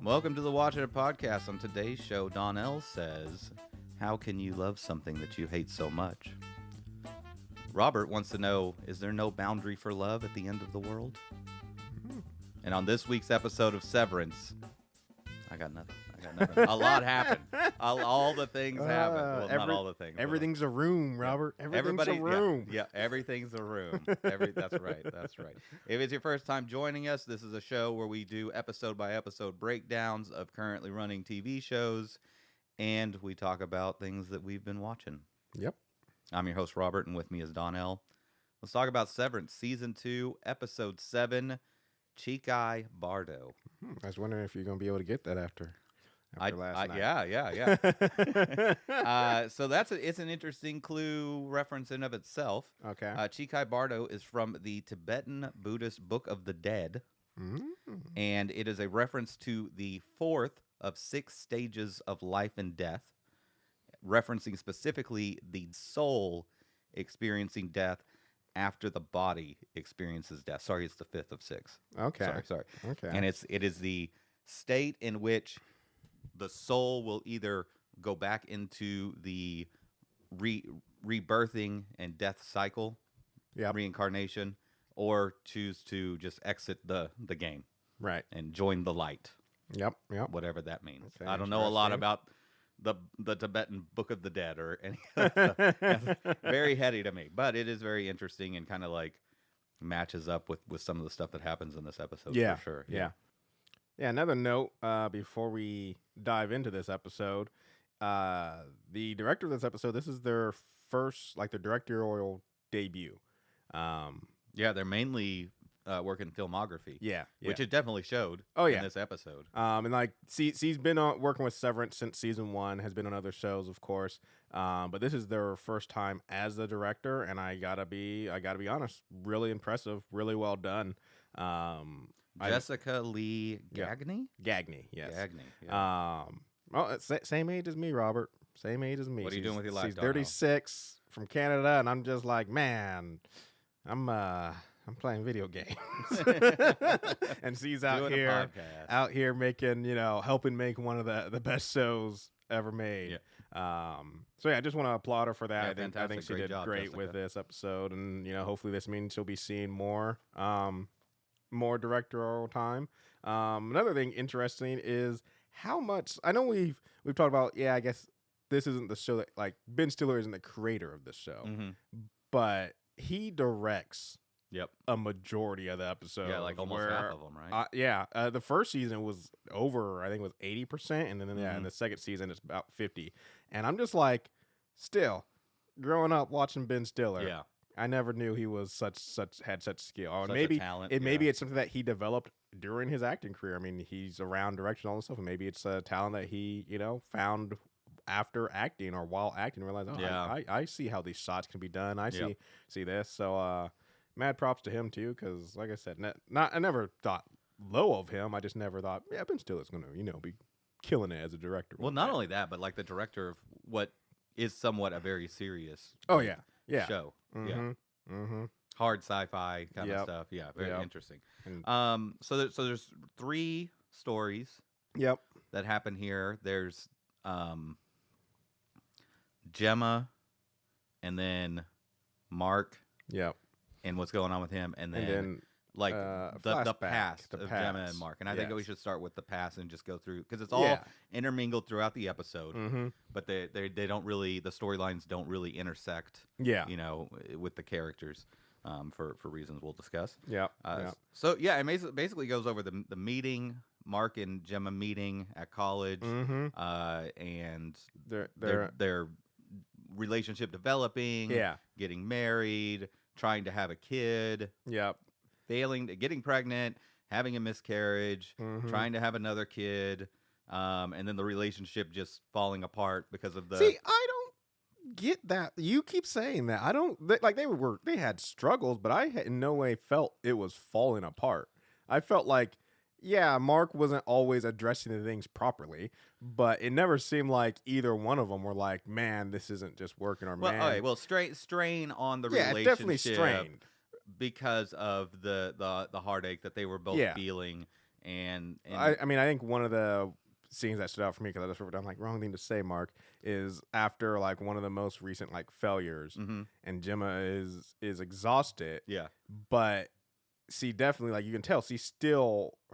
Welcome to the Watchin It Podcast. On today's show, Donnell says, how can you love something that you hate so much? Robert wants to know, is there no boundary for love at the end of the world? And on this week's episode of Severance, I got nothing. A lot happened. All the things happened. Well, not all the things. Everything's a room, Robert. Everything's a room. Yeah, everything's a room. That's right. That's right. If it's your first time joining us, this is a show where we do episode-by-episode breakdowns of currently running TV shows, and we talk about things that we've been watching. Yep. I'm your host, Robert, and with me is Donnell. Let's talk about Severance, Season 2, Episode 7, Chikhai Bardo. I was wondering if you're going to be able to get that after last night. Yeah. So it's an interesting clue reference in of itself. Okay. Chikhai Bardo is from the Tibetan Buddhist Book of the Dead, and it is a reference to the fourth of 6 stages of life and death, referencing specifically the soul experiencing death after the body experiences death. Sorry, it's the 5th of 6. Okay. Sorry. Okay. And it is the state in which the soul will either go back into the rebirthing and death cycle, reincarnation, or choose to just exit the game, right, and join the light. Yep. Whatever that means. Okay, I don't know a lot about the Tibetan Book of the Dead or any of that stuff. Very heady to me, but it is very interesting and kind of like matches up with some of the stuff that happens in this episode. For sure. Yeah. Another note before we dive into this episode, the director of this episode, this is their first, like, their directorial debut. They're mainly working filmography. Which it definitely showed in this episode. And like, she's been working with Severance since season 1, has been on other shows, of course. But this is their first time as the director, and I gotta be honest, really impressive, really well done. Jessica Gagne? Gagne, yes. Gagne. Yeah. Same age as me, Robert. Same age as me. What are you doing with your life? She's 36 from Canada, and I'm just like, man, I'm playing video games. And she's out here making, helping make one of the best shows ever made. I just want to applaud her for that. I think she did great with this episode, and hopefully this means she'll be seeing more directorial time. Another thing interesting is how much I know we've talked about. I guess this isn't the show that, like, Ben Stiller isn't the creator of this show, but he directs a majority of the episodes. Yeah, like almost half of them, right? The first season was over, I think it was 80%, and then in the second season it's about 50. And I'm just like, still growing up watching Ben Stiller, I never knew he was had such skill. Or maybe talent, maybe it's something that he developed during his acting career. I mean, he's around direction, all this stuff, and maybe it's a talent that he found after acting or while acting, realized, I see how these shots can be done. I see this. So mad props to him too, because like I said, I never thought low of him. I just never thought, Ben Stiller's gonna be killing it as a director. Well, not only that, but like the director of what is somewhat a very serious show. Hard sci-fi kind of stuff. Very interesting. So there's 3 stories that happen here. There's Gemma, and then Mark, and what's going on with him, and then like the past of Gemma and Mark. And I think we should start with the past and just go through, because it's all intermingled throughout the episode, but they don't really, the storylines don't really intersect with the characters for reasons we'll discuss. So it basically goes over the meeting, Mark and Gemma meeting at college, and their relationship developing, getting married, trying to have a kid, getting pregnant, having a miscarriage, trying to have another kid, and then the relationship just falling apart because of the. See, I don't get that. You keep saying that. I don't like they had struggles, but I in no way felt it was falling apart. I felt like, Mark wasn't always addressing the things properly, but it never seemed like either one of them were like, man, this isn't just working, or man. Strain on the relationship. It definitely strained because of the heartache that they were both feeling, And I mean, I think one of the scenes that stood out for me, because I just wrote down, like, wrong thing to say, Mark, is after, like, one of the most recent, like, failures, and Gemma is exhausted. Yeah. But she definitely, like, you can tell,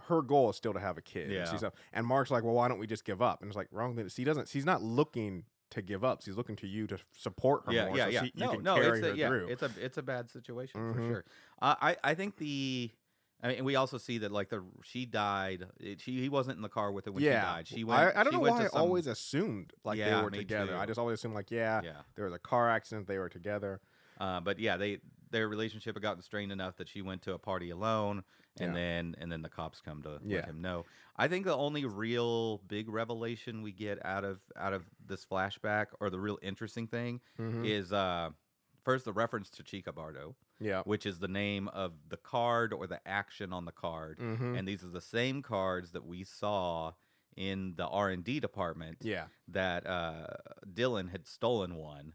her goal is still to have a kid. Yeah. And Mark's like, well, why don't we just give up? And it's like, wrong thing. She's not looking to give up. She's looking to you to support her more. Yeah. You can carry her through. It's a bad situation for sure. I think and we also see that, like, she died. He wasn't in the car with her when she died. She went. I don't know why I always assumed like they were together. Too. I just always assumed like there was a car accident. They were together. But yeah, their relationship had gotten strained enough that she went to a party alone, and then the cops come to let him know. I think the only real big revelation we get out of this flashback, or the real interesting thing, is first the reference to Chikhai Bardo. Yeah, which is the name of the card or the action on the card, and these are the same cards that we saw in the R&D department. Yeah, that Dylan had stolen one,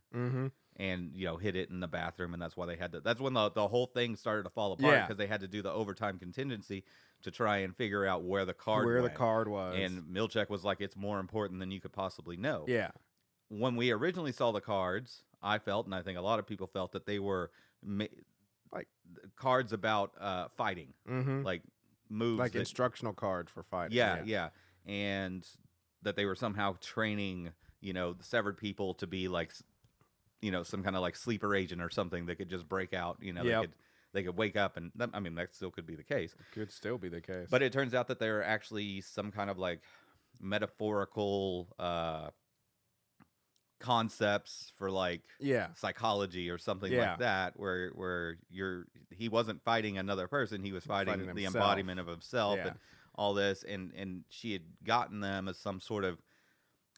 and hid it in the bathroom, and that's why they had to. That's when the whole thing started to fall apart, because they had to do the overtime contingency to try and figure out where the card was. And Milchek was like, "It's more important than you could possibly know." Yeah. When we originally saw the cards, I felt, and I think a lot of people felt, that they were like cards about fighting, like moves, like instructional cards for fighting. Yeah, and that they were somehow training, the severed people to be like, some kind of like sleeper agent or something that could just break out. They could wake up, and that still could be the case. Could still be the case. But it turns out that they're actually some kind of like metaphorical concepts for like psychology or something like that, where he wasn't fighting another person, he was fighting the embodiment of himself, and all this, and she had gotten them as some sort of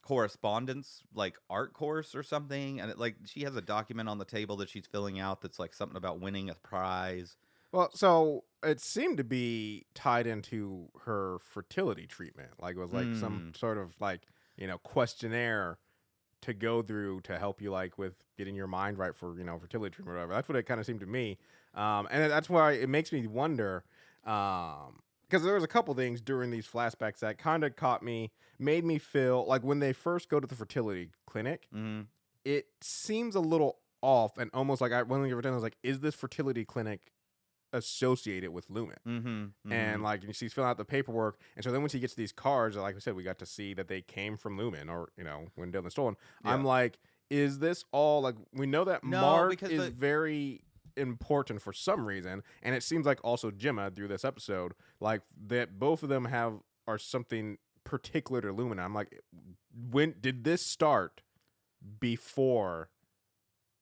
correspondence, like art course or something, and she has a document on the table that she's filling out that's like something about winning a prize. Well, so it seemed to be tied into her fertility treatment, like it was like some sort of like questionnaire to go through to help you like with getting your mind right for fertility treatment or whatever. That's what it kind of seemed to me, and that's why it makes me wonder, because there was a couple things during these flashbacks that kind of made me feel like when they first go to the fertility clinic, it seems a little off, and almost like when we were done, I was like, is this fertility clinic associated with Lumen? And like she's filling out the paperwork, and so then when she gets these cards, like we said, we got to see that they came from Lumen, or when Dylan stole them. I'm like, is this all like, we know that Mark is very important for some reason, and it seems like also Gemma through this episode, like that both of them are something particular to Lumen. I'm like, when did this start? Before,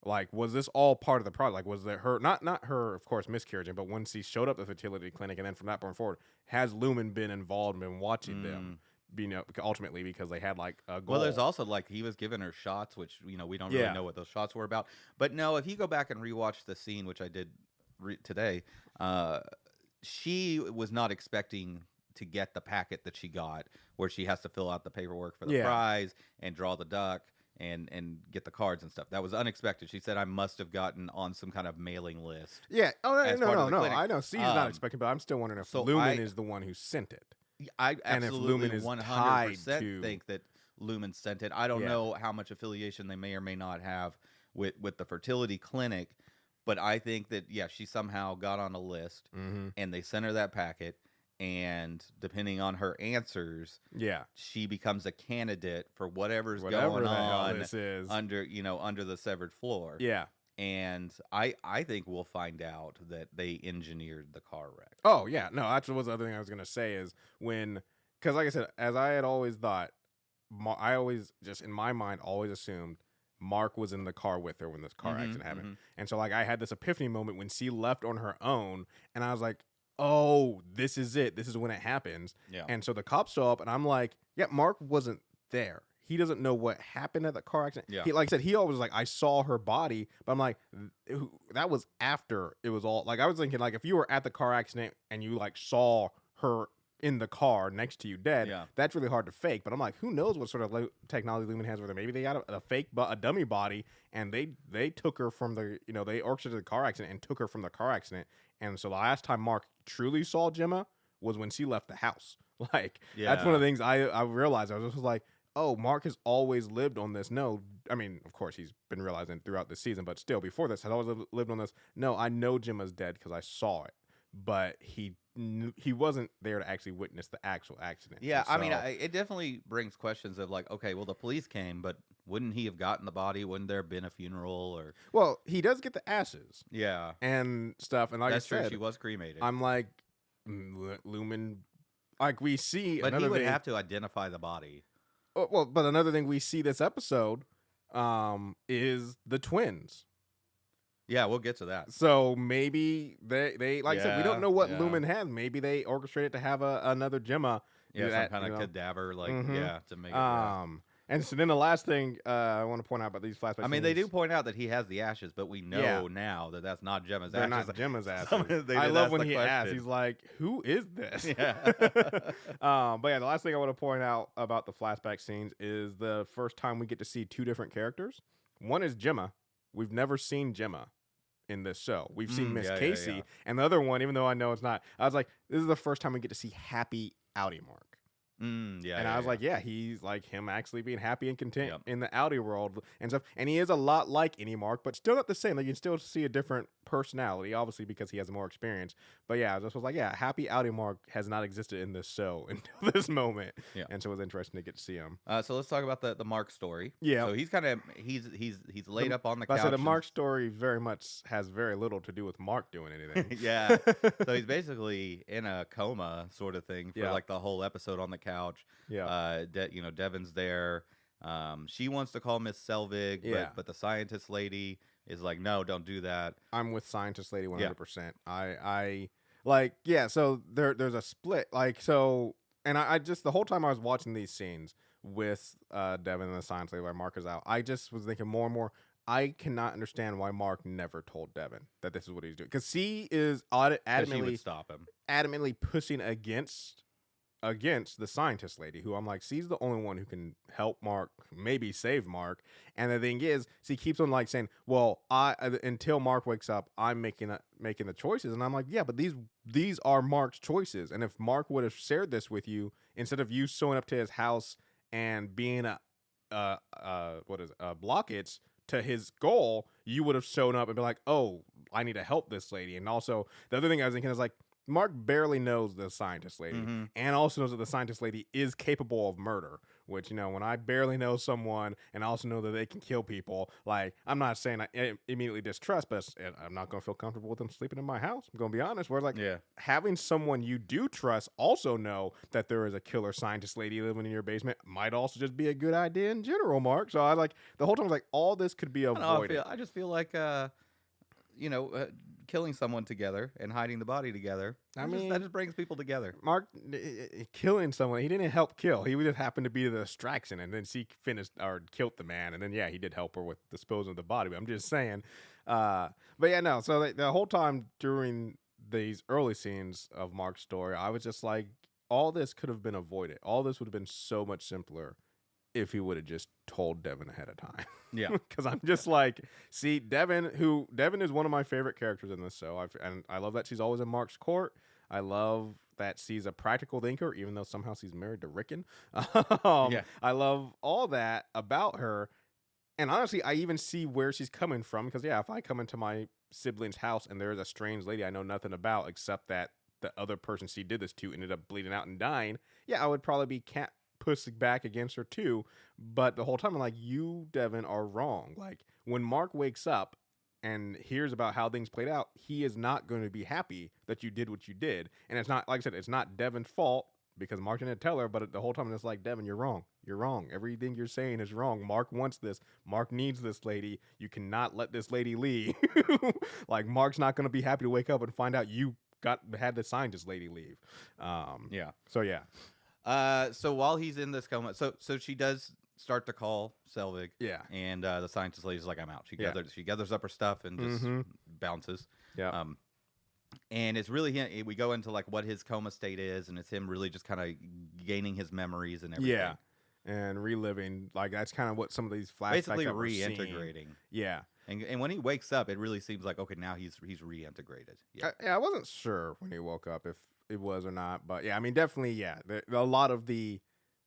like, was this all part of the project? Like, was there not her, of course, miscarriaging, but when she showed up at the fertility clinic, and then from that point forward, has Lumen been involved in watching them? Ultimately, because they had like a goal. Well, there's also like he was giving her shots, which we don't really know what those shots were about. But no, if you go back and rewatch the scene, which I did today, she was not expecting to get the packet that she got, where she has to fill out the paperwork for the prize and draw the duck and get the cards and stuff. That was unexpected. She said, I must have gotten on some kind of mailing list. Yeah. Oh, no. I know. She's not expecting, but I'm still wondering if Lumen is the one who sent it. I absolutely 100% think that Lumen sent it. I don't know how much affiliation they may or may not have with the fertility clinic, but I think that, she somehow got on a list, and they sent her that packet, and depending on her answers, she becomes a candidate for whatever's going on under the severed floor. Yeah. And I think we'll find out that they engineered the car wreck. Oh, yeah. No, that's what the other thing I was going to say is because like I said, as I had always thought, I always just in my mind always assumed Mark was in the car with her when this car accident happened. And so like I had this epiphany moment when she left on her own, and I was like, oh, this is it. This is when it happens. Yeah. And so the cops show up, and I'm like, Mark wasn't there. He doesn't know what happened at the car accident. Yeah. Like I said, he always was like, I saw her body, but I'm like, that was after it was all. Like I was thinking, like if you were at the car accident and you like saw her in the car next to you dead, that's really hard to fake. But I'm like, who knows what sort of technology Lumen has with her? Maybe they got a dummy body, and they took her from the they orchestrated the car accident and took her from the car accident. And so the last time Mark truly saw Gemma was when she left the house. Like, that's one of the things I realized. I was just like, oh, Mark has always lived on this. No, I mean, of course, he's been realizing throughout the season, but still, before this, has always lived on this. No, I know Gemma's dead because I saw it, but he wasn't there to actually witness the actual accident. Yeah, so, I mean, it definitely brings questions of like, okay, well, the police came, but wouldn't he have gotten the body? Wouldn't there have been a funeral? Or well, he does get the ashes. Yeah. And stuff. And like that's I said, true, she was cremated. I'm like, Lumen, like we see. But he would have to identify the body. Well, but another thing we see this episode is the twins. Yeah, we'll get to that. So maybe they like I said, we don't know what Lumen has. Maybe they orchestrated to have another Gemma. Yeah, some kind of cadaver, like, to make it. And so then the last thing I want to point out about these flashbacks. I mean, they do point out that he has the ashes, but we know now that that's not Gemma's ashes. They're not Gemma's ashes. I love when he asks. He's like, "Who is this?" Yeah. But yeah, the last thing I want to point out about the flashback scenes is the first time we get to see two different characters. One is Gemma. We've never seen Gemma in this show. We've seen Miss Casey, and the other one, even though I know it's not, I was like, this is the first time we get to see happy Audi Mark. I was like, he's like him actually being happy and content in the Audi world and stuff. And he is a lot like any Mark, but still not the same. Like, you can still see a different personality, obviously, because he has more experience. But yeah, I just was like, happy Audi Mark has not existed in this show until this moment. Yeah. And so it was interesting to get to see him. So let's talk about the Mark story. Yeah. So he's kind of he's laid up on the couch. I said the Mark story very much has very little to do with Mark doing anything. Yeah. So he's basically in a coma sort of thing for like the whole episode on the couch. Yeah. Devin's there. She wants to call Miss Selvig, but the scientist lady is like, no, don't do that. I'm with scientist lady 100%. I like, so there's a split. Like, so, and I just, the whole time I was watching these scenes with Devin and the scientist lady while Mark is out, I just was thinking more and more, I cannot understand why Mark never told Devin that this is what he's doing. Because he is adamantly stop him. Adamantly pushing against the scientist lady, who I'm like, she's the only one who can help Mark, maybe save Mark. And the thing is, she keeps on like saying, well, until Mark wakes up, I'm making the choices. And I'm like, yeah, but these are Mark's choices. And if Mark would have shared this with you, instead of you showing up to his house and being a blockage to his goal, you would have shown up and been like, oh, I need to help this lady. And also, the other thing I was thinking is like, Mark barely knows the scientist lady, and also knows that the scientist lady is capable of murder, which, when I barely know someone and I also know that they can kill people, like, I'm not saying I immediately distrust, but I'm not going to feel comfortable with them sleeping in my house. I'm going to be honest. Whereas, like, having someone you do trust also know that there is a killer scientist lady living in your basement might also just be a good idea in general, Mark. So I was like, the whole time I was like, all this could be avoided. I just feel like, killing someone together and hiding the body together. That just brings people together. Mark killing someone, he didn't help kill. He just happened to be the distraction, and then she finished or killed the man, and then he did help her with disposing of the body. But I'm just saying. So the whole time during these early scenes of Mark's story, I was just like, all this could have been avoided. All this would have been so much simpler if he would have just told Devin ahead of time. Yeah. Because I'm just like, see, Devin is one of my favorite characters in this show. And I love that she's always in Mark's court. I love that she's a practical thinker, even though somehow she's married to Rickon. I love all that about her. And honestly, I even see where she's coming from. Because, if I come into my sibling's house and there's a strange lady I know nothing about, except that the other person she did this to ended up bleeding out and dying, I would probably be pushing back against her too. But the whole time I'm like, you, Devin, are wrong. Like, when Mark wakes up and hears about how things played out, he is not going to be happy that you did what you did. And it's not, like I said, it's not Devin's fault because Mark didn't tell her, but the whole time it's like, Devin, you're wrong. You're wrong. Everything you're saying is wrong. Mark wants this. Mark needs this lady. You cannot let this lady leave. Like, Mark's not going to be happy to wake up and find out you had the scientist lady leave. So while he's in this coma, so she does start to call Selvig. Yeah. And the scientist lady's like, I'm out. She gathers up her stuff and just bounces. Yeah. And it's really him. We go into like what his coma state is, and it's him really just kind of gaining his memories and everything. Yeah. And reliving, like, that's kind of what some of these flashbacks basically reintegrating. Yeah. And when he wakes up, it really seems like, okay, now he's reintegrated. Yeah. I wasn't sure when he woke up if it was or not. But yeah, I mean, definitely, yeah. A lot of the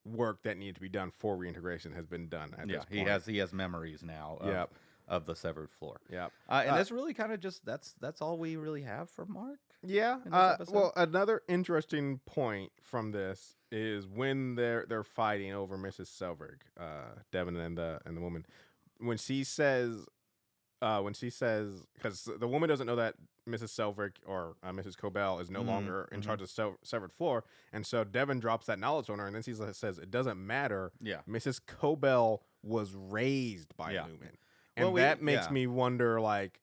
work that needed to be done for reintegration has been done at this point. He has memories now of the severed floor. Yep. And that's really kind of just that's all we really have from Mark. Yeah. Well, another interesting point from this is when they're fighting over Mrs. Selvig, Devin and the woman, when she says, because the woman doesn't know that Mrs. Selvig or Mrs. Cobell is no longer in charge of severed floor, and so Devin drops that knowledge on her, and then she says it doesn't matter. Yeah. Mrs. Cobell was raised by Lumen, and that makes me wonder, like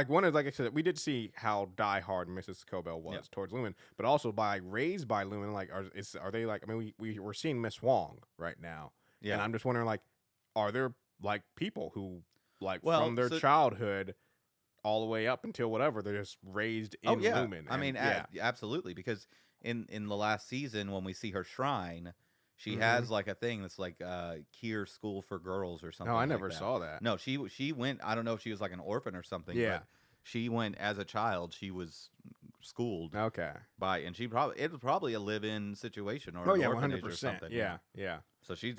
one is, like I said, we did see how diehard Mrs. Cobell was towards Lumen, but also raised by Lumen. Like, are they like? I mean, we're seeing Miss Wong right now, and I'm just wondering, like, are there like people who from their childhood all the way up until whatever, they're just raised in Lumen? I mean, absolutely, because in the last season when we see her shrine, she has like a thing that's like Kier School for Girls or something. No, I never saw that. No, she went. I don't know if she was like an orphan or something. Yeah, but she went as a child. She was schooled. Okay. And it was probably a live-in situation or an orphanage 100%. Or something. Yeah. So she's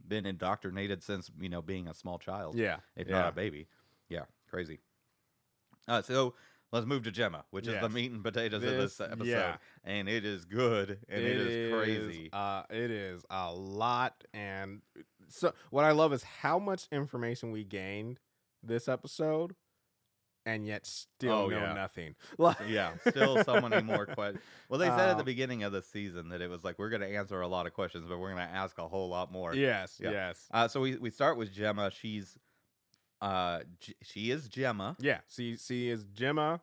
been indoctrinated since being a small child. Yeah. If not a baby. Yeah, crazy. So let's move to Gemma, which is the meat and potatoes of this episode. Yeah. And it is good, and it is crazy. It is a lot. And so what I love is how much information we gained this episode, and yet still know nothing. Still so many more questions. Well, they said at the beginning of the season that it was like, we're going to answer a lot of questions, but we're going to ask a whole lot more. Yes. So we start with Gemma. She is Gemma. Yeah, she is Gemma.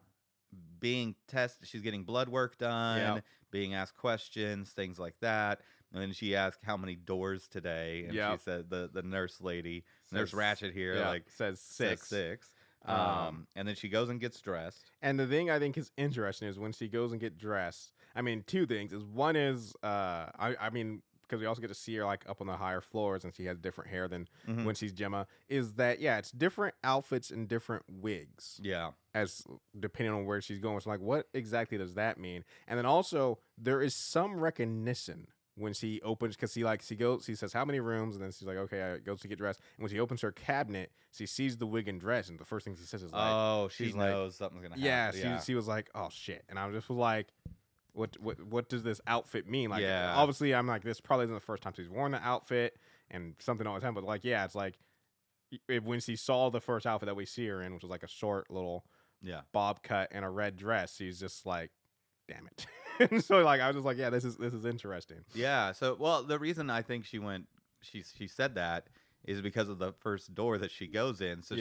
Being tested, she's getting blood work done, being asked questions, things like that. And then she asked how many doors today, and she said the nurse lady, Nurse Ratchet here, says 6. Says 6. And then she goes and gets dressed. And the thing I think is interesting is when she goes and get dressed. I mean, two things. One is, I mean, because we also get to see her like up on the higher floors, and she has different hair than when she's Gemma. Is that it's different outfits and different wigs. Yeah, as depending on where she's going. So like, what exactly does that mean? And then also there is some recognition when she opens, because she says how many rooms, and then she's like, okay, I goes to get dressed. And when she opens her cabinet, she sees the wig and dress, and the first thing she says is like, oh, she knows something's gonna happen. Yeah, she was like, oh shit, and I just was like, what does this outfit mean? Like, obviously, I'm like, this probably isn't the first time she's worn the outfit, and something always happens. But like, it's like when she saw the first outfit that we see her in, which was like a short little bob cut and a red dress, she's just like, damn it. And so like I was just like, this is interesting. Yeah. So the reason I think she said that is because of the first door that she goes in. So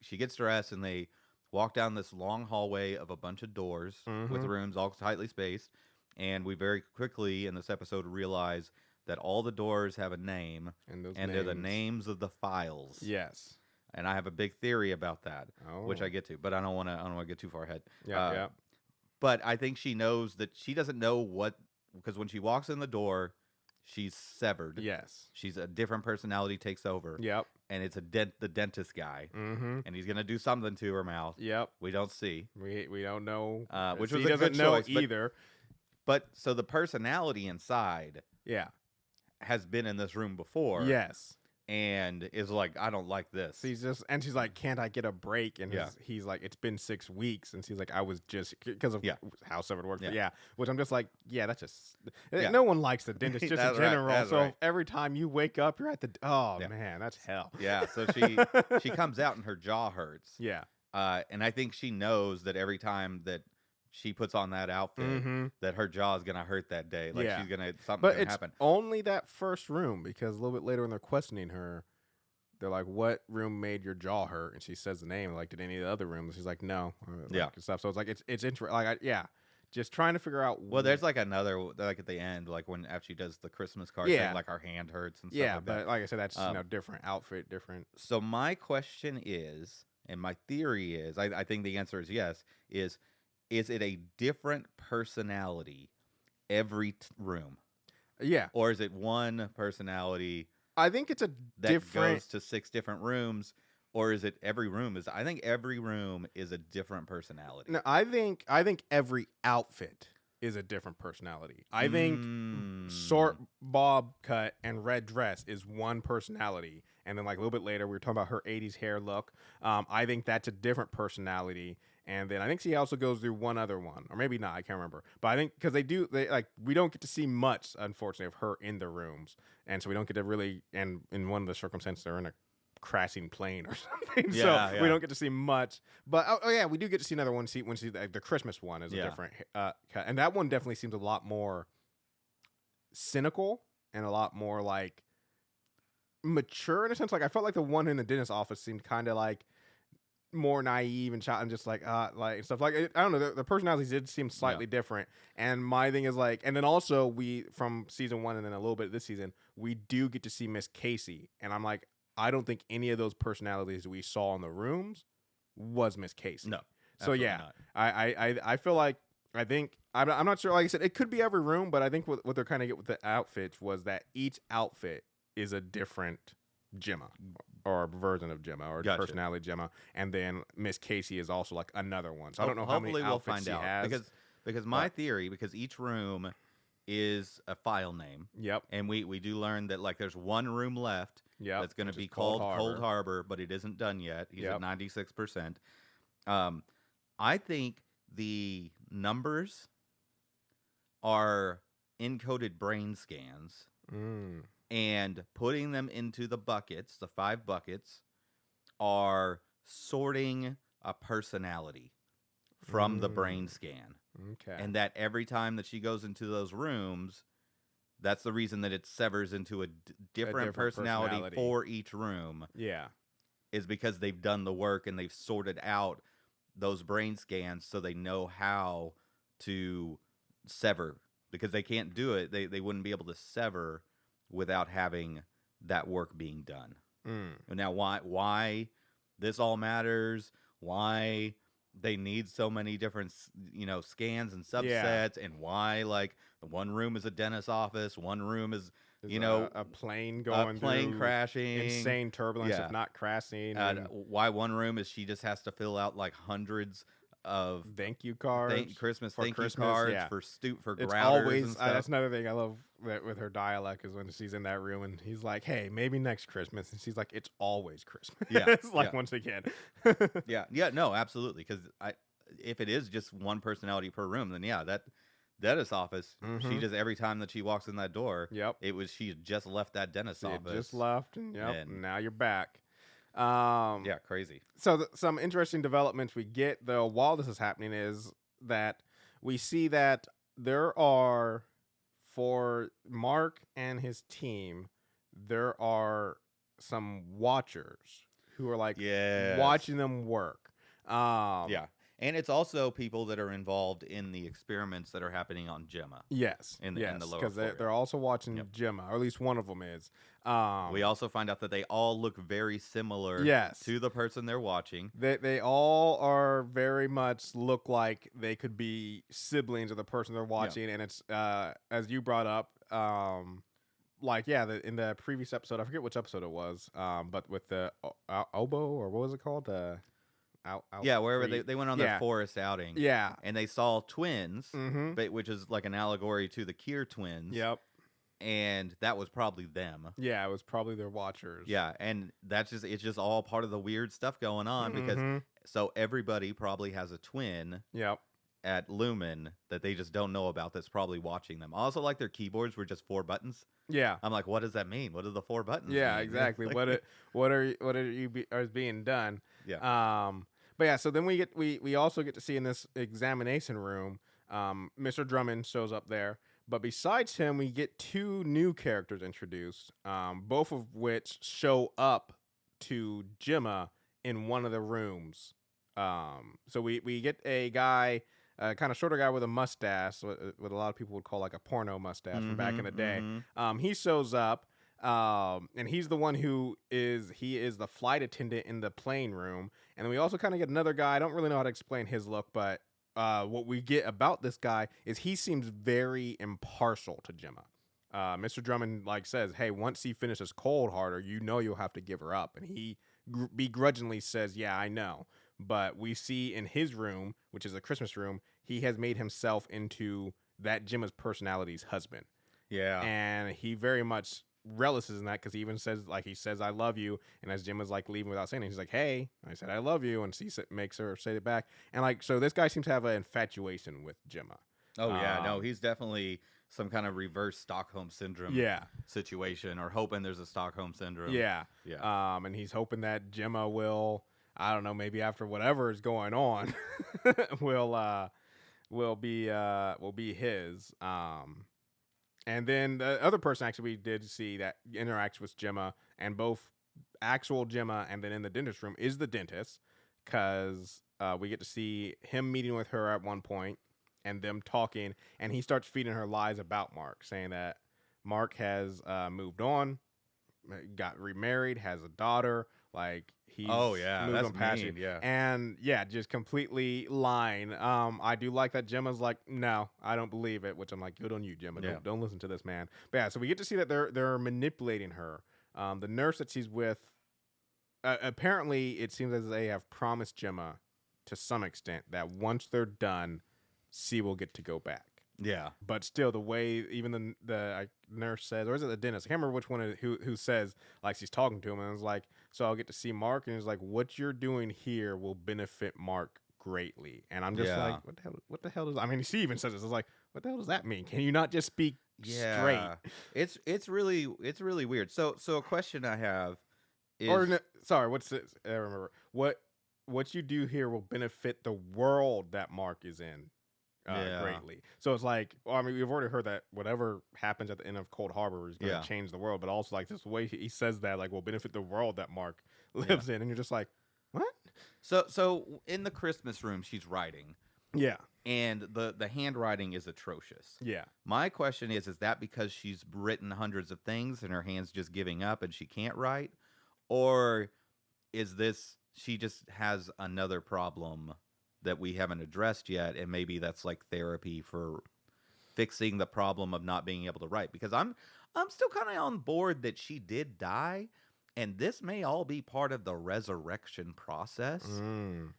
she gets dressed, and they walk down this long hallway of a bunch of doors with rooms all tightly spaced. And we very quickly in this episode realize that all the doors have a name, and they're the names of the files. Yes. And I have a big theory about that, which I get to, but I don't want to get too far ahead. Yeah. But I think she knows that she doesn't know because when she walks in the door, she's severed. Yes. She's a different personality takes over. Yep. And it's the dentist guy. Mm-hmm. And he's going to do something to her mouth. Yep. We don't see. We don't know. Which was a good choice either. But so the personality inside has been in this room before. Yes. And is like, I don't like this. She's like, can't I get a break? And he's like, it's been 6 weeks. And she's like, I was just, because of how Severed works. But which I'm just like, that's just, no one likes the dentist just in general. Right. So every time you wake up, you're at the, man, that's hell. Yeah. So she comes out and her jaw hurts. Yeah. And I think she knows that every time that she puts on that outfit, that her jaw is gonna hurt that day. Like she's gonna something's gonna happen. Only that first room, because a little bit later when they're questioning her, they're like, "What room made your jaw hurt?" And she says the name. Like, did any of the other rooms? She's like, "No." Stuff. So it's like it's interesting. Like, just trying to figure out. Well, there's like another, like at the end, like when after she does the Christmas card thing, like her hand hurts and stuff. Yeah, like but that. Like I said, that's different outfit, different. So my question is, and my theory is, I think the answer is yes. Is it a different personality every room? Yeah. Or is it one personality? I think it's that goes to 6 different rooms, Or is it every room? I think every room is a different personality. No, I think every outfit is a different personality. I think short bob cut and red dress is one personality. And then like a little bit later, we were talking about her 80s hair look. I think that's a different personality. And then I think she also goes through one other one, or maybe not. I can't remember. But I think because they like we don't get to see much, unfortunately, of her in the rooms, and so we don't get to really. And in one of the circumstances, they're in a crashing plane or something, so we don't get to see much. But oh yeah, we do get to see another one. When she the Christmas one is a different cut, and that one definitely seems a lot more cynical and a lot more like mature in a sense. Like I felt like the one in the dentist's office seemed kind of like more naive and just like stuff like I don't know, the personalities did seem slightly different. And my thing is like, and then also we from season 1 and then a little bit this season we do get to see Miss Casey, and I'm like, I don't think any of those personalities we saw in the rooms was Miss Casey. No. So yeah, not. I feel like I'm not sure. Like I said, it could be every room, but I think what they're kind of get with the outfits was that each outfit is a different Gemma or version of Gemma or personality Gemma, and then Miss Casey is also like another one. So I don't know how many outfits she has. Because my theory, because each room is a file name. Yep. And we do learn that like there's one room left. Yep. That's going to be called Cold Harbor, but it isn't done yet. He's at 96%. I think the numbers are encoded brain scans. And putting them into the buckets, the 5 buckets, are sorting a personality from the brain scan. Okay. And that every time that she goes into those rooms, that's the reason that it severs into a different personality for each room. Yeah. Is because they've done the work and they've sorted out those brain scans so they know how to sever. Because they can't do it. They wouldn't be able to sever without having that work being done. Now, why this all matters, why they need so many different, scans and subsets, and why, like, one room is a dentist's office, one room is, a plane going through crashing, insane turbulence, if not crashing. Why one room is she just has to fill out, like, hundreds of thank you cards, Christmas thank you cards for it's grounders always and stuff. That's another thing I love with her dialect is when she's in that room and he's like, hey, maybe next Christmas, and she's like, it's always Christmas. It's like once again. No, absolutely, because if it is just one personality per room, then that dentist office, she just, every time that she walks in that door, she had just left that dentist office, just left, and now you're back. Crazy. So some interesting developments we get though while this is happening is that we see that there are, for Mark and his team, there are some watchers who are like watching them work. And it's also people that are involved in the experiments that are happening on Gemma. Yes. In the lower because they're also watching Gemma, or at least one of them is. We also find out that they all look very similar to the person they're watching. They all are very much look like they could be siblings of the person they're watching. And it's, as you brought up, in the previous episode, I forget which episode it was, but with the oboe, or what was it called? Wherever they went on their forest outing. Yeah. And they saw twins, which is like an allegory to the Kier twins. Yep. And that was probably them. Yeah, it was probably their watchers. Yeah, and it's just all part of the weird stuff going on because so everybody probably has a twin. Yep. At Lumen that they just don't know about that's probably watching them. Also, like, their keyboards were just 4 buttons. Yeah. I'm like, what does that mean? What are the 4 buttons mean? Exactly. Like, what are being done? Yeah. But yeah, so then we also get to see in this examination room, Mr. Drummond shows up there. But besides him, we get 2 new characters introduced, both of which show up to Gemma in one of the rooms. So we get a guy, kind of shorter guy with a mustache, what a lot of people would call like a porno mustache from back in the day. He shows up. And he's the one who is the flight attendant in the plane room. And then we also kind of get another guy. I don't really know how to explain his look, but what we get about this guy is he seems very impartial to Gemma. Mr. Drummond says, hey, once he finishes Cold Harder, you'll have to give her up. And he begrudgingly says, yeah, I know. But we see in his room, which is a Christmas room, he has made himself into that Gemma's personality's husband. Yeah. And he very much relishes in that because he even says, like, he says, I love you. And as Gemma's like leaving without saying it, he's like, hey, I said, I love you. And she makes her say it back. And like, so this guy seems to have an infatuation with Gemma. Oh, yeah. No, he's definitely some kind of reverse Stockholm syndrome situation, or hoping there's a Stockholm syndrome. Yeah. And he's hoping that Gemma will, I don't know, maybe after whatever is going on, will be his. And then the other person actually we did see that interacts with Gemma, and both actual Gemma and then in the dentist room is the dentist, because we get to see him meeting with her at one point and them talking, and he starts feeding her lies about Mark, saying that Mark has moved on, got remarried, has a daughter, like he's moved on past you. Yeah. And yeah, just completely lying. I do like that Gemma's like, no, I don't believe it, which I'm like, good on you, Gemma. Yeah. Don't listen to this man. But yeah, so we get to see that they're manipulating her. The nurse that she's with, apparently it seems as they have promised Gemma to some extent that once they're done, she will get to go back. Yeah. But still, the way even the nurse says, or is it the dentist? I can't remember which one who says, like, she's talking to him, and it's like, so I'll get to see Mark, and he's like, what you're doing here will benefit Mark greatly. And I'm just like, what the hell does, I mean, she even says this. It's like, what the hell does that mean? Can you not just speak straight? It's really weird. So a question I have is, what's this? I remember what you do here will benefit the world that Mark is in. Greatly. So it's like, well, I mean, we've already heard that whatever happens at the end of Cold Harbor is going to change the world, but also like this way he says that like will benefit the world that Mark lives in, and you're just like, what? So in the Christmas room, she's writing. Yeah. And the handwriting is atrocious. Yeah. My question is that because she's written hundreds of things and her hand's just giving up and she can't write, or is this she just has another problem that we haven't addressed yet, and maybe that's like therapy for fixing the problem of not being able to write? Because I'm still kind of on board that she did die, and this may all be part of the resurrection process. And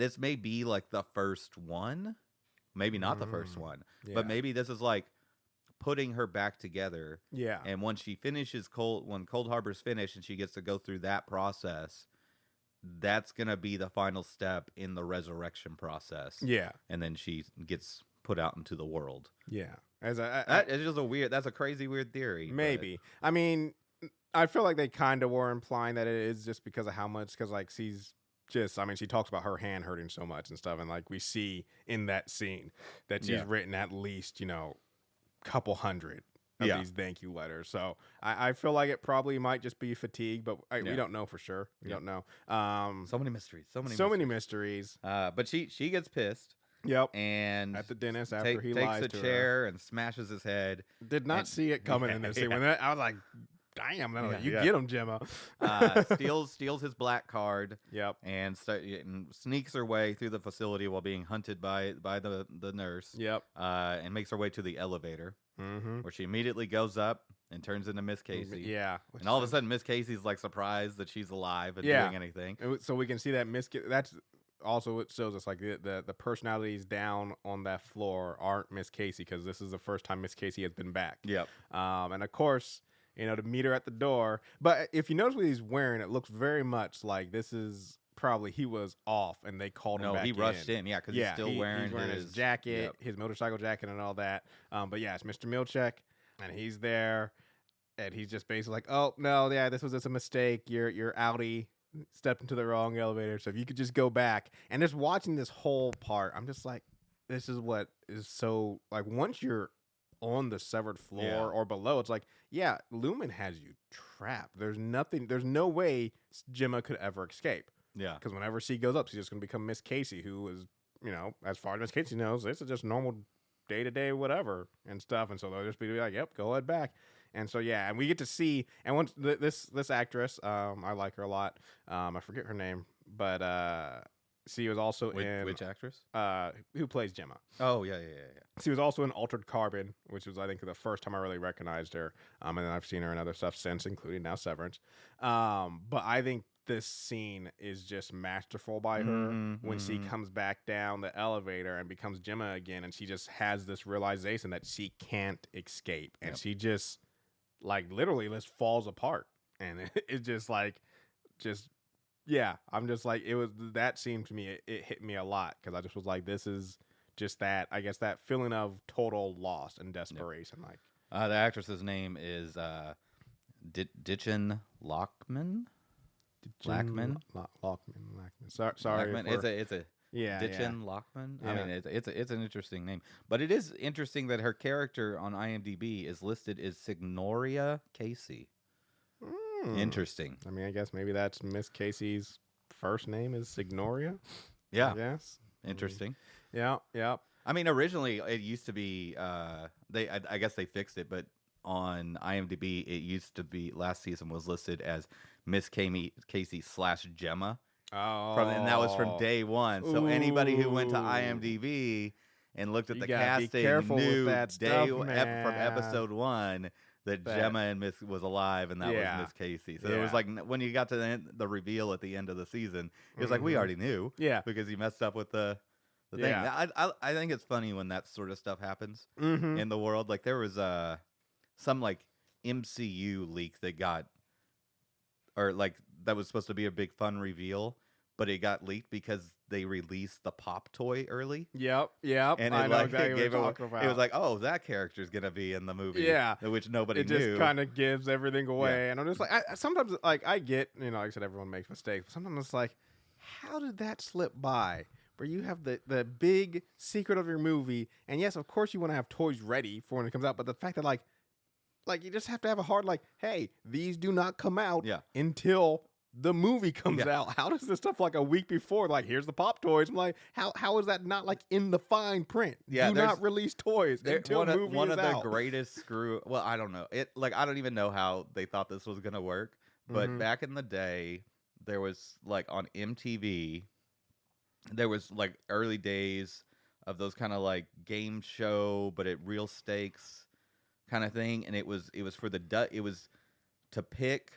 this may be like the first one, maybe not the first one, but maybe this is like putting her back together. Yeah. And when she finishes when Cold Harbor's finished and she gets to go through that process, that's going to be the final step in the resurrection process. Yeah. And then she gets put out into the world. Yeah. It's just that's a crazy, weird theory. Maybe. But I mean, I feel like they kind of were implying that it is just because of how much, because like she's just, I mean, she talks about her hand hurting so much and stuff. And like we see in that scene that she's written at least, couple hundred of these thank you letters. So I feel like it probably might just be fatigue, but we don't know for sure. We don't know. So many mysteries. Many mysteries. But she gets pissed. Yep. And at the dentist after he takes lies a to chair her. And smashes his head. Did not see it coming in this scene. When I was like, damn, you get him, Gemma. Steals his black card. Yep. And sneaks her way through the facility while being hunted by the nurse. Yep. And makes her way to the elevator, where she immediately goes up and turns into Miss Casey. Yeah. And all of a sudden, Miss Casey's like surprised that she's alive and doing anything. So we can see that that's also what shows us like the personalities down on that floor aren't Miss Casey, because this is the first time Miss Casey has been back. Yep. And of course, to meet her at the door. But if you notice what he's wearing, it looks very much like this is probably he was off and they called him back in. No, he rushed in, because he's still wearing his jacket, his motorcycle jacket and all that. But yeah, it's Mr. Milchek, and he's there, and he's just basically like, oh, no, this was just a mistake. Your Audi stepped into the wrong elevator, so if you could just go back. And just watching this whole part, I'm just like, this is what is so, like, once you're on the severed floor or below, it's like, Lumen has you trapped. There's no way Gemma could ever escape. Yeah. Because whenever she goes up, she's just going to become Miss Casey, who is, as far as Miss Casey knows, this is just normal day-to-day whatever and stuff. And so they'll just be like, yep, go ahead back. And so, and we get to see, and once this actress, I like her a lot. I forget her name, but she was also in... Which actress? Who plays Gemma. Oh, yeah. She was also in Altered Carbon, which was, I think, the first time I really recognized her. And then I've seen her in other stuff since, including now Severance. But I think this scene is just masterful by her when she comes back down the elevator and becomes Gemma again, and she just has this realization that she can't escape, and she just like literally just falls apart, and it's just like I'm just like, it was that scene to me, it hit me a lot because I just was like, this is just that, I guess, that feeling of total loss and desperation. Like the actress's name is Ditchin Lockman. Lackman. Sorry. Lackman. It's a Ditchin Lockman. Yeah. I mean, it's an interesting name, but it is interesting that her character on IMDb is listed as Signoria Casey. Interesting. I mean, I guess maybe that's Miss Casey's first name is Signoria. Yeah. Yes. Interesting. Yeah. I mean, originally it used to be. I guess they fixed it, but on IMDb it used to be last season was listed as Miss Casey / Gemma. Oh. And that was from day one. So anybody who went to IMDb and looked at the casting knew from episode 1 that Gemma and Miss was alive, and that was Miss Casey. So it was like when you got to the reveal at the end of the season, it was like we already knew, because he messed up with the thing. I think it's funny when that sort of stuff happens in the world. Like there was some like MCU leak that got, or like that was supposed to be a big fun reveal, but it got leaked because they released the Pop toy early. Yep. And I know exactly what you're talking about. It was like, oh, that character's gonna be in the movie. Yeah, which nobody knew. It just kind of gives everything away, and I'm just like, sometimes like I get, like I said, everyone makes mistakes, but sometimes it's like, how did that slip by? Where you have the big secret of your movie, and yes, of course you want to have toys ready for when it comes out, but the fact that like you just have to have a hard like, hey, these do not come out until the movie comes out. How does this stuff like a week before? Like, here's the Pop toys. I'm like, how is that not like in the fine print? Do not release toys until movie is out. One of the greatest screw. Well, I don't know. I don't even know how they thought this was gonna work. But back in the day, there was like on MTV, there was like early days of those kind of like game show, but at real stakes kind of thing, and it was for it was to pick.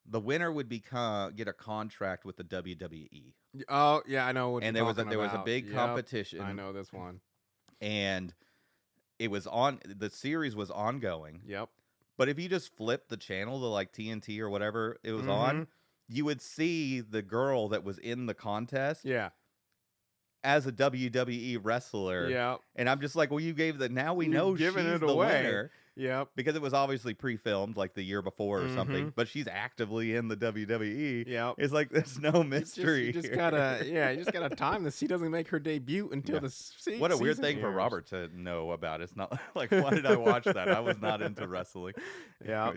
The winner would get a contract with the WWE. Oh yeah, I know. And there was a big competition. I know this one. And it was on. The series was ongoing. Yep. But if you just flip the channel to like TNT or whatever it was on, you would see the girl that was in the contest. Yeah. As a WWE wrestler. Yeah. And I'm just like, well, you gave now we know she's the winner. Yeah, because it was obviously pre-filmed like the year before or something, but she's actively in the WWE. Yeah, it's like there's no mystery. You just gotta time this. She doesn't make her debut until the season. What a weird thing for Robert to know about. It's not like, why did I watch that? I was not into wrestling. Yeah.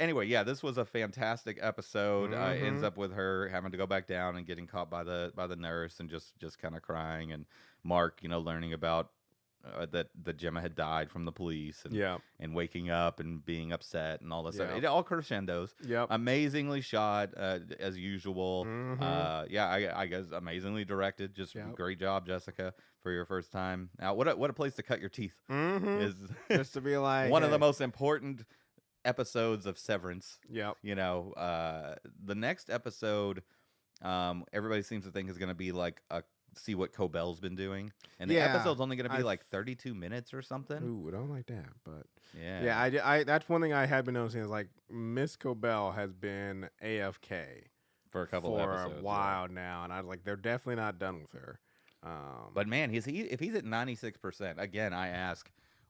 Anyway, this was a fantastic episode. Ends up with her having to go back down and getting caught by the nurse and just kind of crying, and Mark, learning about. That Gemma had died from the police, and waking up and being upset and all this stuff. It all crescendos. Yep. Amazingly shot as usual. I guess amazingly directed. Just great job, Jessica, for your first time. Now, what a place to cut your teeth is. Just to be like one of the most important episodes of Severance. Yep. The next episode, everybody seems to think is going to be like see what Cobell's been doing, and the episode's only going to be like 32 minutes or something. Ooh, I don't like that, but I that's one thing I had been noticing is like Miss Cobell has been AFK for a couple episodes, a while now, and I was like, they're definitely not done with her. But man, if he's at 96%, again, I ask,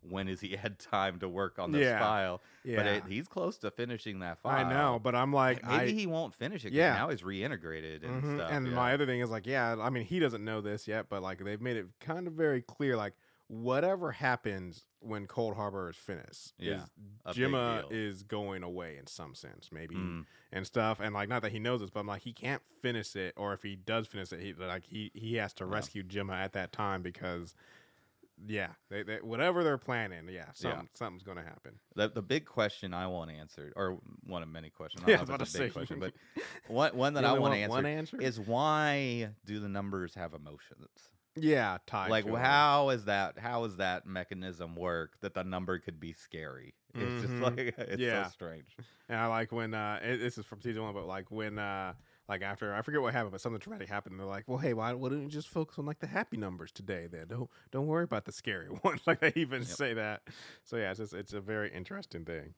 when has he had time to work on this file? Yeah. But he's close to finishing that file. I know, but I'm like, maybe he won't finish it because now he's reintegrated and stuff. And my other thing is like, I mean, he doesn't know this yet, but like they've made it kind of very clear, like whatever happens when Cold Harbor is finished, Gemma is going away in some sense, maybe and stuff. And like, not that he knows this, but I'm like, he can't finish it, or if he does finish it, he has to rescue Gemma at that time because. Yeah, they whatever they're planning, something's going to happen. The big question I want answered, or one of many questions. I was about to say, question, but one that I want answered is why do the numbers have emotions? Yeah, tied. Like, how is that mechanism work that the number could be scary? It's just like it's so strange. And I like when this is from season 1, but like when like after I forget what happened, but something traumatic happened. And they're like, well, hey, why wouldn't you just focus on like the happy numbers today? Then don't worry about the scary ones. Like they even say that. So yeah, it's a very interesting thing.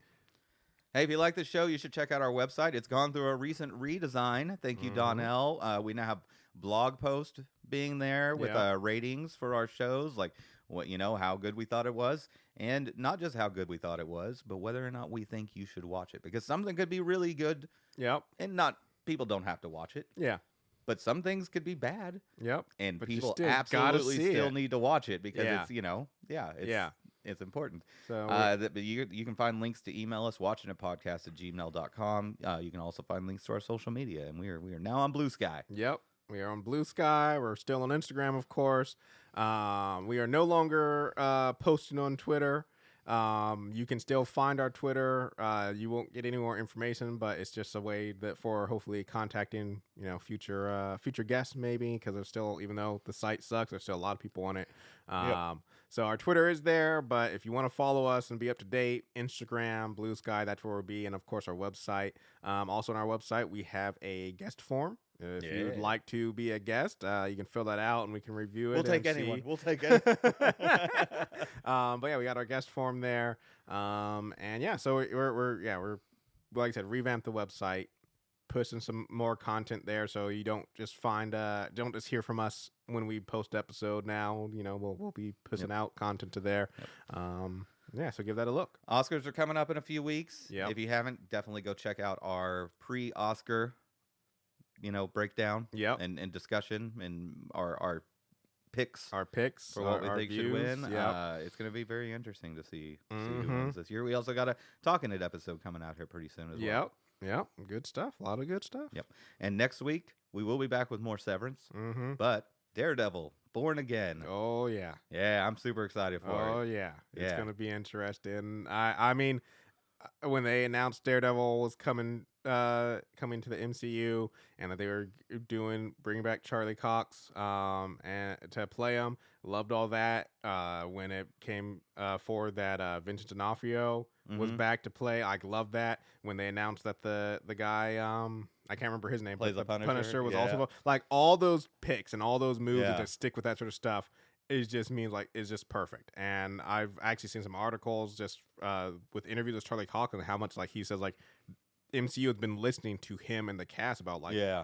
Hey, if you like the show, you should check out our website. It's gone through a recent redesign. Thank you, Donnell. We now have blog post being there with ratings for our shows, like what how good we thought it was, and not just how good we thought it was, but whether or not we think you should watch it, because something could be really good. Yep. And people don't have to watch it. Yeah. But some things could be bad. Yep. And but people absolutely still need to watch it because it's it's important. So but you can find links to email us, watchinitpodcast@gmail.com. You can also find links to our social media, and we are now on Blue Sky. Yep. We are on Blue Sky. We're still on Instagram, of course. We are no longer posting on Twitter. You can still find our Twitter. You won't get any more information, but it's just a way that for hopefully contacting, future guests maybe, because there's still, even though the site sucks, there's still a lot of people on it. So our Twitter is there, but if you want to follow us and be up to date, Instagram, Blue Sky, that's where we'll be. And of course our website. Also on our website, we have a guest form. If you'd like to be a guest, you can fill that out and we can review it. We'll take anyone. We'll take it. But yeah, we got our guest form there. And yeah, so we're like I said, revamp the website, pushing some more content there, so you don't just don't just hear from us when we post episode. Now, we'll be pushing out content to there. Yeah, so give that a look. Oscars are coming up in a few weeks. Yep. If you haven't, definitely go check out our pre-Oscar breakdown and discussion and our picks for what we think should win. It's going to be very interesting to see who wins this year. We also got a Talking It episode coming out here pretty soon as well. Yep, good stuff. A lot of good stuff. Yep. And next week we will be back with more Severance, but Daredevil Born Again. Oh yeah, I'm super excited for it. Oh yeah, it's going to be interesting. I mean, when they announced Daredevil was coming to the MCU and that they were bringing back Charlie Cox and to play him, loved all that. When it came forward that Vincent D'Onofrio was back to play, I loved that. When they announced that the guy I can't remember his name, plays but the Punisher was also like all those picks and all those moves that just stick with that sort of stuff. It just means it's just perfect. And I've actually seen some articles just with interviews with Charlie Cox and how much he says MCU has been listening to him and the cast about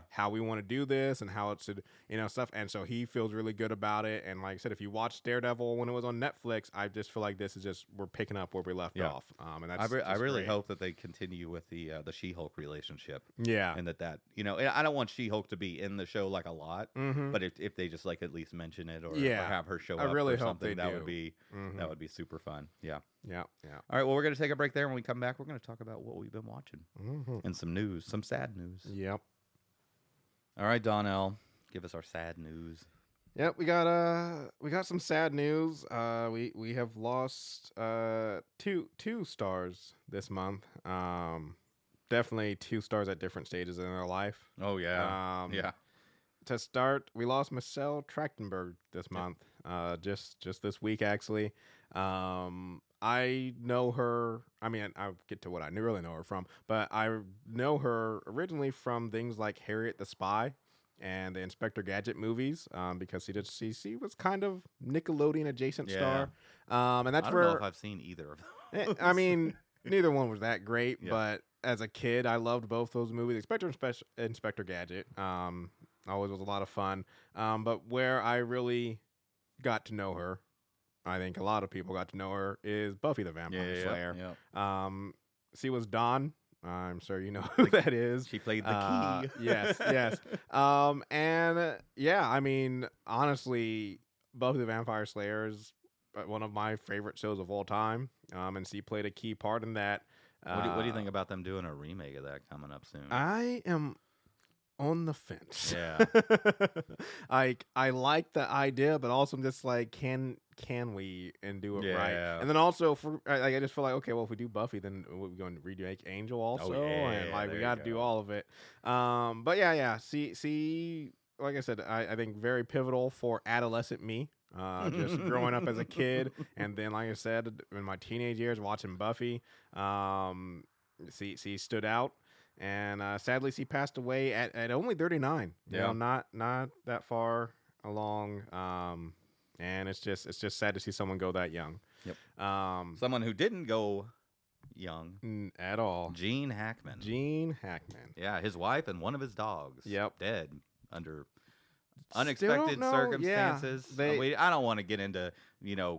how we want to do this and how it should, stuff. And so he feels really good about it. And like I said, if you watch Daredevil when it was on Netflix, I just feel like this is just, we're picking up where we left off. And that's I really hope that they continue with the She-Hulk relationship. Yeah. And that I don't want She-Hulk to be in the show a lot, but if they just at least mention it or have her show up or something, that would be super fun. Yeah. Yeah. All right, well, we're going to take a break there. When we come back, we're going to talk about what we've been watching and some news, some sad news. Yep. All right, Donnell, give us our sad news. Yep, we got some sad news. We have lost two stars this month. Definitely two stars at different stages in their life. Oh yeah. To start, we lost Michelle Trachtenberg this month. Just this week actually. I know her. I mean, I'll get to what I really know her from, but I know her originally from things like Harriet the Spy and the Inspector Gadget movies, because she was kind of Nickelodeon adjacent star. And that's I don't know if I've seen either of them. I mean, neither one was that great, but as a kid, I loved both those movies. Inspector Gadget always was a lot of fun. But where I really got to know her, I think a lot of people got to know her, is Buffy the Vampire Slayer. She was Dawn. I'm sure you know who that is. She played the key. Yes. And I mean, honestly, Buffy the Vampire Slayer is one of my favorite shows of all time. And she played a key part in that. What do you think about them doing a remake of that coming up soon? I am on the fence. Yeah. I like the idea, but also I'm just like, can we and do it right? And then also I just feel like, okay, well, if we do Buffy, then we're going to remake Angel also, and we got to do all of it. But see, like I said, I think very pivotal for adolescent me. Just growing up as a kid, and then like I said, in my teenage years watching Buffy, she stood out. And sadly, he passed away at only 39. Yeah. You know, not that far along. And it's just sad to see someone go that young. Yep. Someone who didn't go young at all. Gene Hackman. Yeah, his wife and one of his dogs. Yep. Dead under unexpected circumstances. Yeah, I don't want to get into,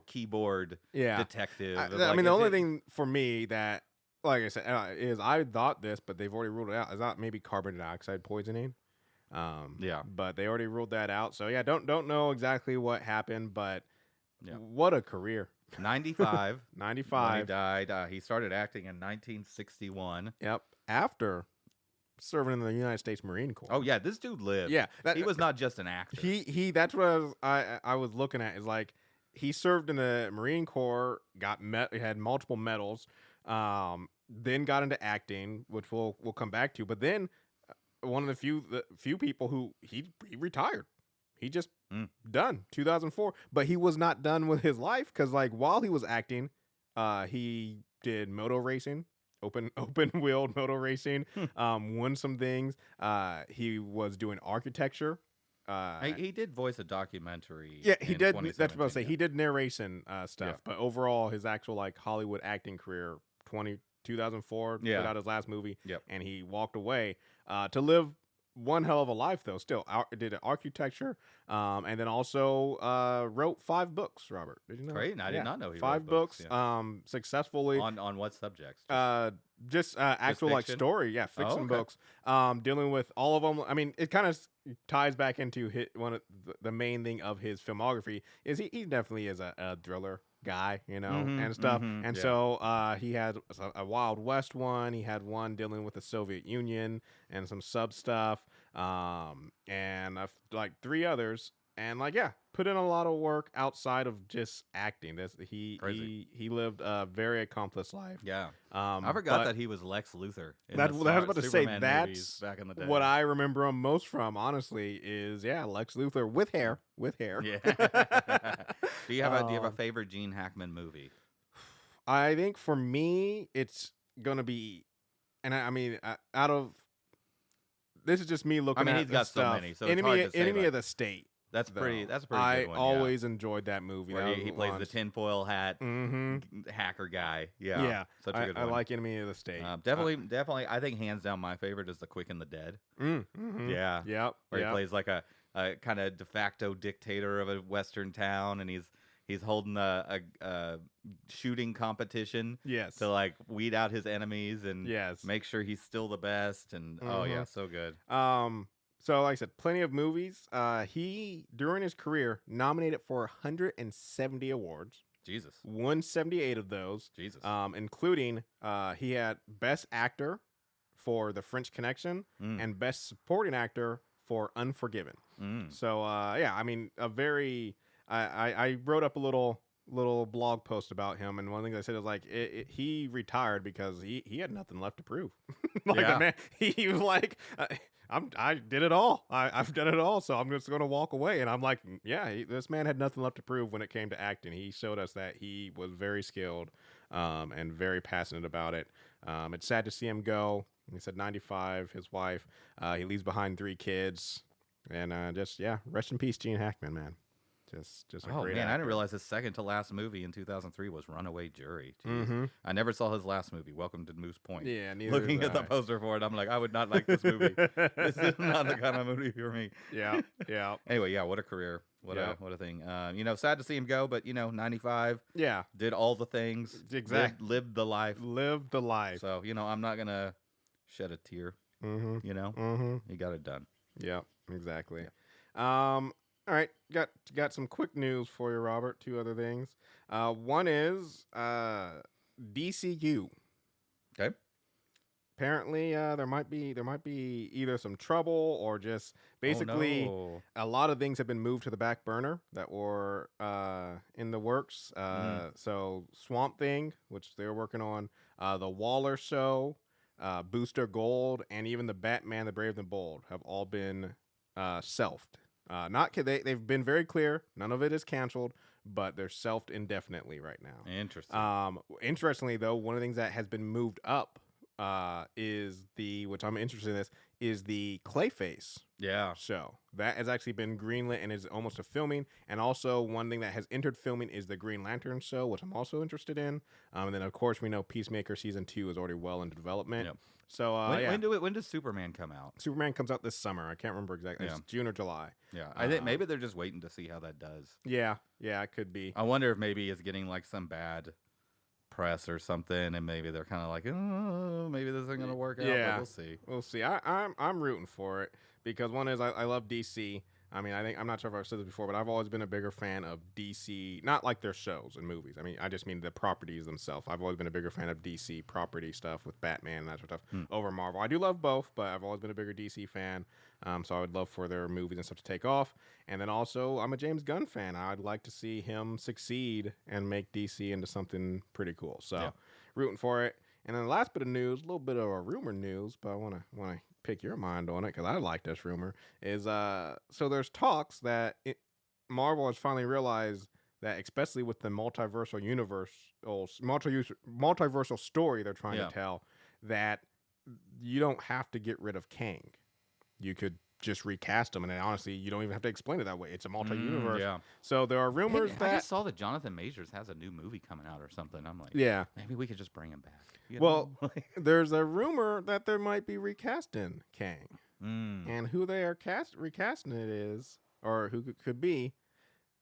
keyboard detective. I mean, the only thing for me that, like I said, is I thought this, but they've already ruled it out. Is that maybe carbon dioxide poisoning? But they already ruled that out. So yeah, don't know exactly what happened, but what a career. 95. 95. When he died. He started acting in 1961. Yep. After serving in the United States Marine Corps. Oh yeah, this dude lived. Yeah, he was not just an actor. He that's what I was looking at, is like he served in the Marine Corps, had multiple medals, then got into acting, which we'll come back to. But then one of the few people who he retired. He just done 2004, but he was not done with his life, because like while he was acting, he did moto racing. Open wheeled motor racing, won some things. He was doing architecture. He did voice a documentary. Yeah, he did. That's what I was saying. He did narration stuff, but overall, his actual like Hollywood acting career, 2004, put out his last movie, and he walked away to live one hell of a life, though. Still did architecture, and then also wrote 5 books. Robert, did you know? Great, I did not know he 5 wrote books. Successfully on what subjects? Just actual like story, fiction books. Dealing with all of them. I mean, it kind of ties back into one of the main thing of his filmography is he definitely is a thriller guy, and stuff. And so he had a Wild West one. He had one dealing with the Soviet Union and some sub stuff, and like 3 others. And put in a lot of work outside of just acting. He lived a very accomplished life. Yeah, I forgot that he was Lex Luthor. I was about to say, that's back in the day. What I remember him most from, honestly, is Lex Luthor with hair. Yeah. Do you have a favorite Gene Hackman movie? I think for me, it's gonna be, and I mean, out of this is just me looking. I mean, he's got stuff. So many. So Enemy of the State. That's pretty. That's a pretty I good one. Always enjoyed that movie. Where he plays the tinfoil hat hacker guy. Yeah. Such a good one. I like Enemy of the State. Definitely. I think hands down my favorite is The Quick and the Dead. Yeah. Yep. Where he plays like a kind of de facto dictator of a western town, and he's holding a shooting competition. Yes. To like weed out his enemies and make sure he's still the best. And so good. So, like I said, plenty of movies. He, during his career, nominated for 170 awards. Jesus. Won 78 of those. Jesus. Including, he had Best Actor for The French Connection and Best Supporting Actor for Unforgiven. So, I mean, I wrote up a little blog post about him, and one of the things I said is like he retired because he had nothing left to prove. Man, he was like, I did it all. I've done it all, so I'm just going to walk away. And I'm like, this man had nothing left to prove when it came to acting. He showed us that he was very skilled and very passionate about it. It's sad to see him go. He said 95, his wife. He leaves behind 3 kids. And rest in peace, Gene Hackman, man. Just a great actor. I didn't realize his second to last movie in 2003 was Runaway Jury. I never saw his last movie, Welcome to Moose Point. Yeah, neither looking at the poster for it, I'm like, I would not like this movie. This is not the kind of movie for me. Yeah. Anyway, what a career. What a thing. Sad to see him go, but 95. Yeah. Did all the things. Exactly. Lived the life. So, I'm not gonna shed a tear. He got it done. Yeah, exactly. All right, got some quick news for you, Robert. 2 other things. One is DCU. Okay. Apparently, there might be either some trouble or just basically a lot of things have been moved to the back burner that were in the works. So Swamp Thing, which they're working on, the Waller Show, Booster Gold, and even the Batman: The Brave and the Bold have all been selfed. They've been very clear. None of it is canceled, but they're selfed indefinitely right now. Interesting. Interestingly, though, one of the things that has been moved up is which I'm interested in this, is the Clayface show. That has actually been greenlit and is almost a filming. And also one thing that has entered filming is the Green Lantern show, which I'm also interested in. And then, of course, we know Peacemaker Season 2 is already well into development. Yep. So when does Superman come out? Superman comes out this summer. I can't remember exactly. It's June or July. Yeah, I think maybe they're just waiting to see how that does. Yeah, it could be. I wonder if maybe it's getting like some bad press or something, and maybe they're kind of like, oh, maybe this isn't gonna work out. But we'll see. I'm rooting for it because one is I love DC. I mean, I'm not sure if I've said this before, but I've always been a bigger fan of DC, not like their shows and movies. I mean, I just mean the properties themselves. I've always been a bigger fan of DC property stuff with Batman and that sort of stuff over Marvel. I do love both, but I've always been a bigger DC fan. So I would love for their movies and stuff to take off. And then also, I'm a James Gunn fan. I'd like to see him succeed and make DC into something pretty cool. So rooting for it. And then the last bit of news, a little bit of a rumor news, but I want to pick your mind on it because I like this rumor, is so there's talks that Marvel has finally realized that, especially with the multiversal story they're trying to tell, that you don't have to get rid of Kang. You could just recast him, and honestly, you don't even have to explain it that way. It's a multi-universe. So there are rumors that... I just saw that Jonathan Majors has a new movie coming out or something. I'm like, maybe we could just bring him back. There's a rumor that there might be recasting Kang. And who they are recasting it is, or who could be,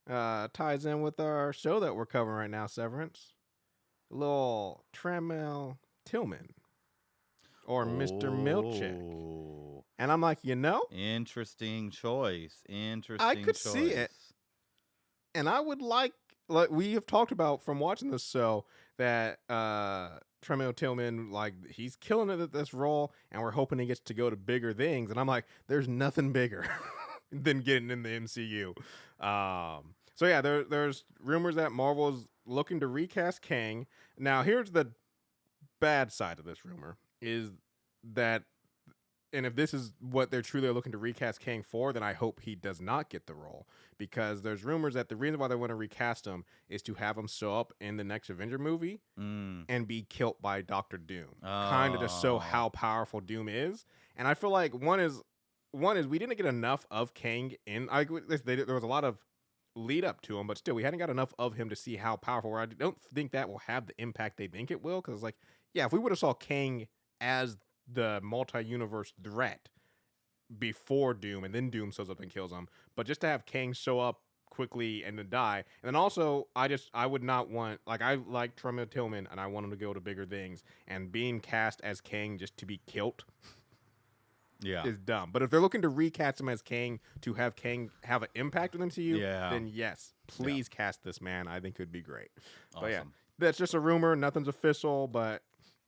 ties in with our show that we're covering right now, Severance. A little Tramel Tillman. Or Mr. Milchick. And I'm like, interesting choice. I could see it. And I would like we have talked about from watching this show that Tramel Tillman, like, he's killing it at this role, and we're hoping he gets to go to bigger things. And I'm like, there's nothing bigger than getting in the MCU. So yeah, there's rumors that Marvel's looking to recast Kang. Now, here's the bad side of this rumor, is that, and if this is what they're truly looking to recast Kang for, then I hope he does not get the role, because there's rumors that the reason why they want to recast him is to have him show up in the next Avenger movie and be killed by Dr. Doom, kind of to show how powerful Doom is. And I feel like one is we didn't get enough of Kang in. There was a lot of lead up to him, but still, we hadn't got enough of him to see how powerful. I don't think that will have the impact they think it will, because if we would have saw Kang as the multi-universe threat before Doom, and then Doom shows up and kills him, but just to have Kang show up quickly and then die. And then also, I would not want, I like Tramel Tillman, and I want him to go to bigger things, and being cast as Kang just to be killed is dumb. But if they're looking to recast him as Kang to have Kang have an impact on MCU, then yes, please cast this man. I think it would be great. Awesome. But yeah, that's just a rumor. Nothing's official, but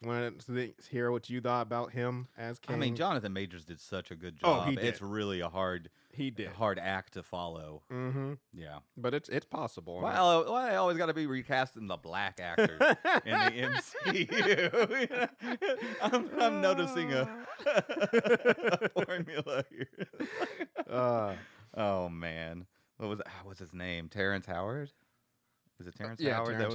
want to hear what you thought about him as Kang. I mean, Jonathan Majors did such a good job. Oh, he did. It's really a hard act to follow. Mm-hmm. Yeah, but it's possible. Well, I always got to be recasting the black actors in the MCU. I'm noticing a formula here. Oh man, what's his name? Terrence Howard. Is it Terrence Howard? Terrence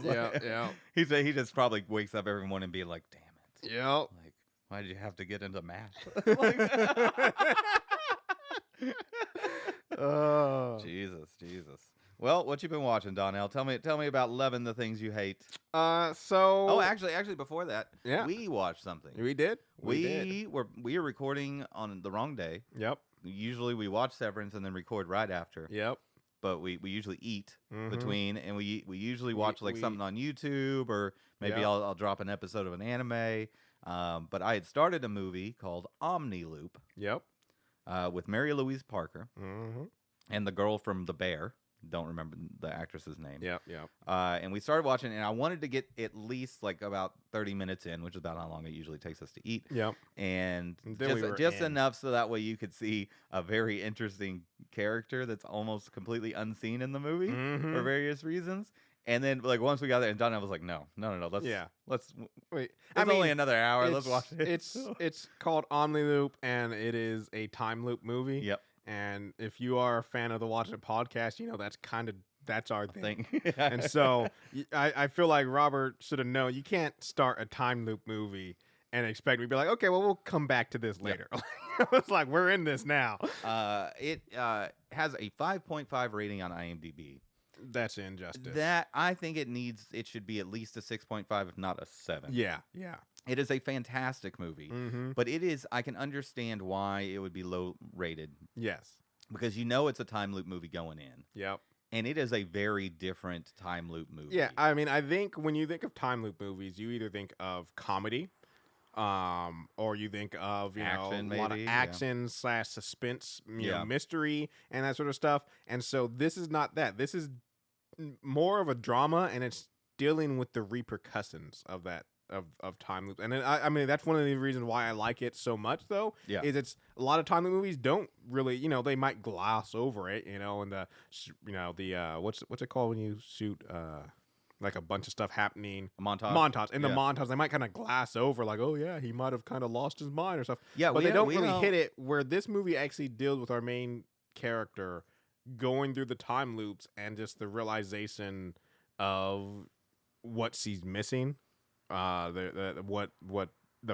Howard. Yeah. He just probably wakes up every morning and be like, "Damn it! Yeah. Like, why did you have to get into math?" Oh, Jesus. Well, what you been watching, Donnell? Tell me about 11 the things you hate. Actually, before that, we watched something. We did. We were recording on the wrong day. Yep. Usually we watch Severance and then record right after. Yep. But we usually eat between, and we usually watch something on YouTube, or maybe I'll drop an episode of an anime. But I had started a movie called Omni Loop. Yep. With Mary Louise Parker and the girl from The Bear. Don't remember the actress's name. Yep. And we started watching, and I wanted to get at least about 30 minutes in, which is about how long it usually takes us to eat. Yep. And just enough so that way you could see a very interesting character that's almost completely unseen in the movie for various reasons. And then once we got there, and Donnell was like, no. Let's wait. Only another hour. Let's watch it. It's called Omni Loop, and it is a time loop movie. Yep. And if you are a fan of the Watchin It Podcast, that's our thing. And so I feel like Robert should have known you can't start a time loop movie and expect me to be like, okay, well, we'll come back to this later. It's like, we're in this now. It has a 5.5 rating on IMDb. That's injustice. That I think it should be at least a 6.5, if not a 7. Yeah. It is a fantastic movie, but I can understand why it would be low rated. Yes. Because it's a time loop movie going in. Yep. And it is a very different time loop movie. Yeah, I mean, I think when you think of time loop movies, you either think of comedy, or you think of action, a lot of action / suspense, mystery and that sort of stuff. And so this is not that. This is more of a drama, and it's dealing with the repercussions of that. Of time loops. And then, I mean, that's one of the reasons why I like it so much, though, is it's a lot of time loop movies don't really, they might gloss over it, and what's it called when you shoot like a bunch of stuff happening? A montage. In the montage, they might kind of gloss over, like, oh yeah, he might have kind of lost his mind or stuff. Yeah, but they don't really hit it, where this movie actually deals with our main character going through the time loops and just the realization of what she's missing. The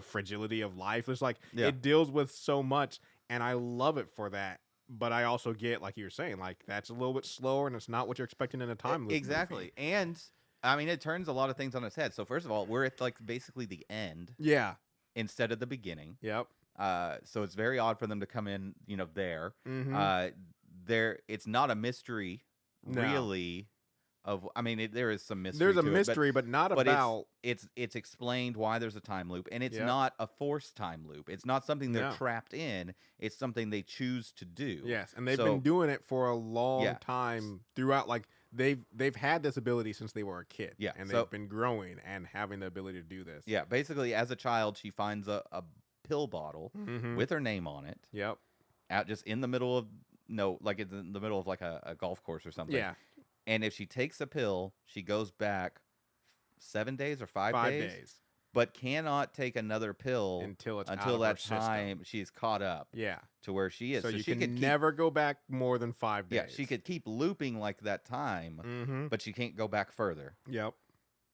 fragility of life is like. It deals with so much, and I love it for that. But I also get, like you were saying, like that's a little bit slower, and it's not what you're expecting in a time loop. Exactly, movie. And I mean, it turns a lot of things on its head. So first of all, we're at like basically the end, instead of the beginning. Yep. So it's very odd for them to come in, there. It's not a mystery, really. There is some mystery. There's a mystery, but not about. It's explained why there's a time loop, and it's not a forced time loop. It's not something they're trapped in. It's something they choose to do. Yes, and they've been doing it for a long time throughout. Like they've had this ability since they were a kid. Yeah, and they've been growing and having the ability to do this. Yeah, basically, as a child, she finds a pill bottle with her name on it. Yep. Out just in the middle of it's in the middle of like a golf course or something. Yeah. And if she takes a pill, she goes back 7 days or 5 days. 5 days. But cannot take another pill until that time she's caught up. Yeah. To where she is. So she can never go back more than 5 days. Yeah, she could keep looping like that time, but she can't go back further. Yep.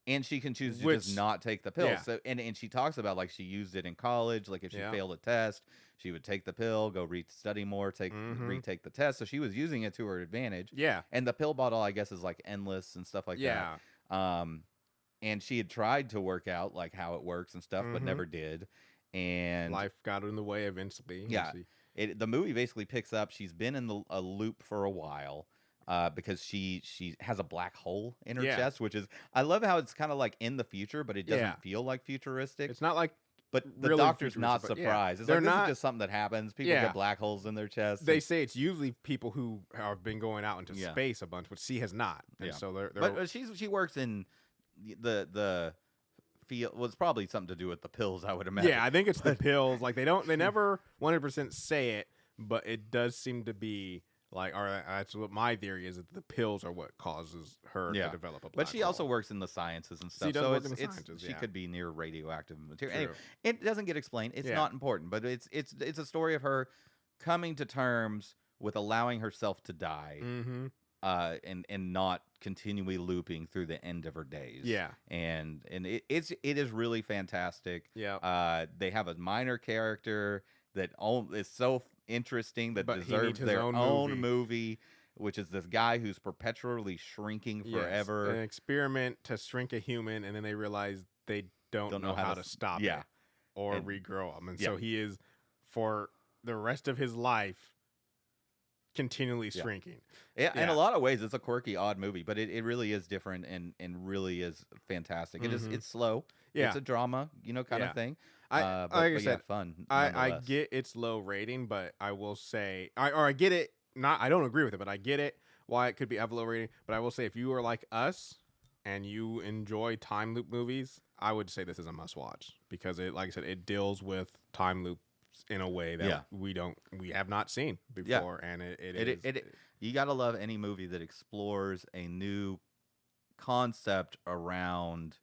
And she can choose to just not take the pill. Yeah. So and she talks about like she used it in college. Like if she failed a test, she would take the pill, go study more, retake the test. So she was using it to her advantage. Yeah. And the pill bottle, I guess, is like endless and stuff like that. And she had tried to work out like how it works and stuff, but never did. And life got in the way eventually. Yeah. The movie basically picks up. She's been in a loop for a while. Because she has a black hole in her chest, which is, I love how it's kind of like in the future, but it doesn't feel like futuristic. It's not like, but the really doctor's not surprised. It's like, this is just something that happens. People get black holes in their chest. They say it's usually people who have been going out into space a bunch, but she has not. And so they're but she works in the field. Well, it's probably something to do with the pills, I would imagine. Yeah, I think it's the pills. Like they never 100% say it, but it does seem to be. Like, that's what my theory is, that the pills are what causes her to develop a black But she hole. also works in the sciences and stuff. She does work in the sciences, she could be near radioactive material. Anyway, it doesn't get explained. It's not important, but it's a story of her coming to terms with allowing herself to die, and not continually looping through the end of her days. Yeah, and it is really fantastic. Yeah, they have a minor character that is so interesting that deserves their own movie, which is this guy who's perpetually shrinking forever. An experiment to shrink a human, and then they realize they don't know how to stop it or regrow him. And so he is, for the rest of his life, continually shrinking. Yeah, in a lot of ways, it's a quirky, odd movie, but it really is different and really is fantastic. It's slow. Yeah. It's a drama, kind of thing. Like I said, fun. I get its low rating, but I will say, I get it. I don't agree with it, but I get it why it could have a low rating. But I will say, if you are like us and you enjoy time loop movies, I would say this is a must watch because like I said, it deals with time loops in a way that we have not seen before, and you gotta love any movie that explores a new concept around.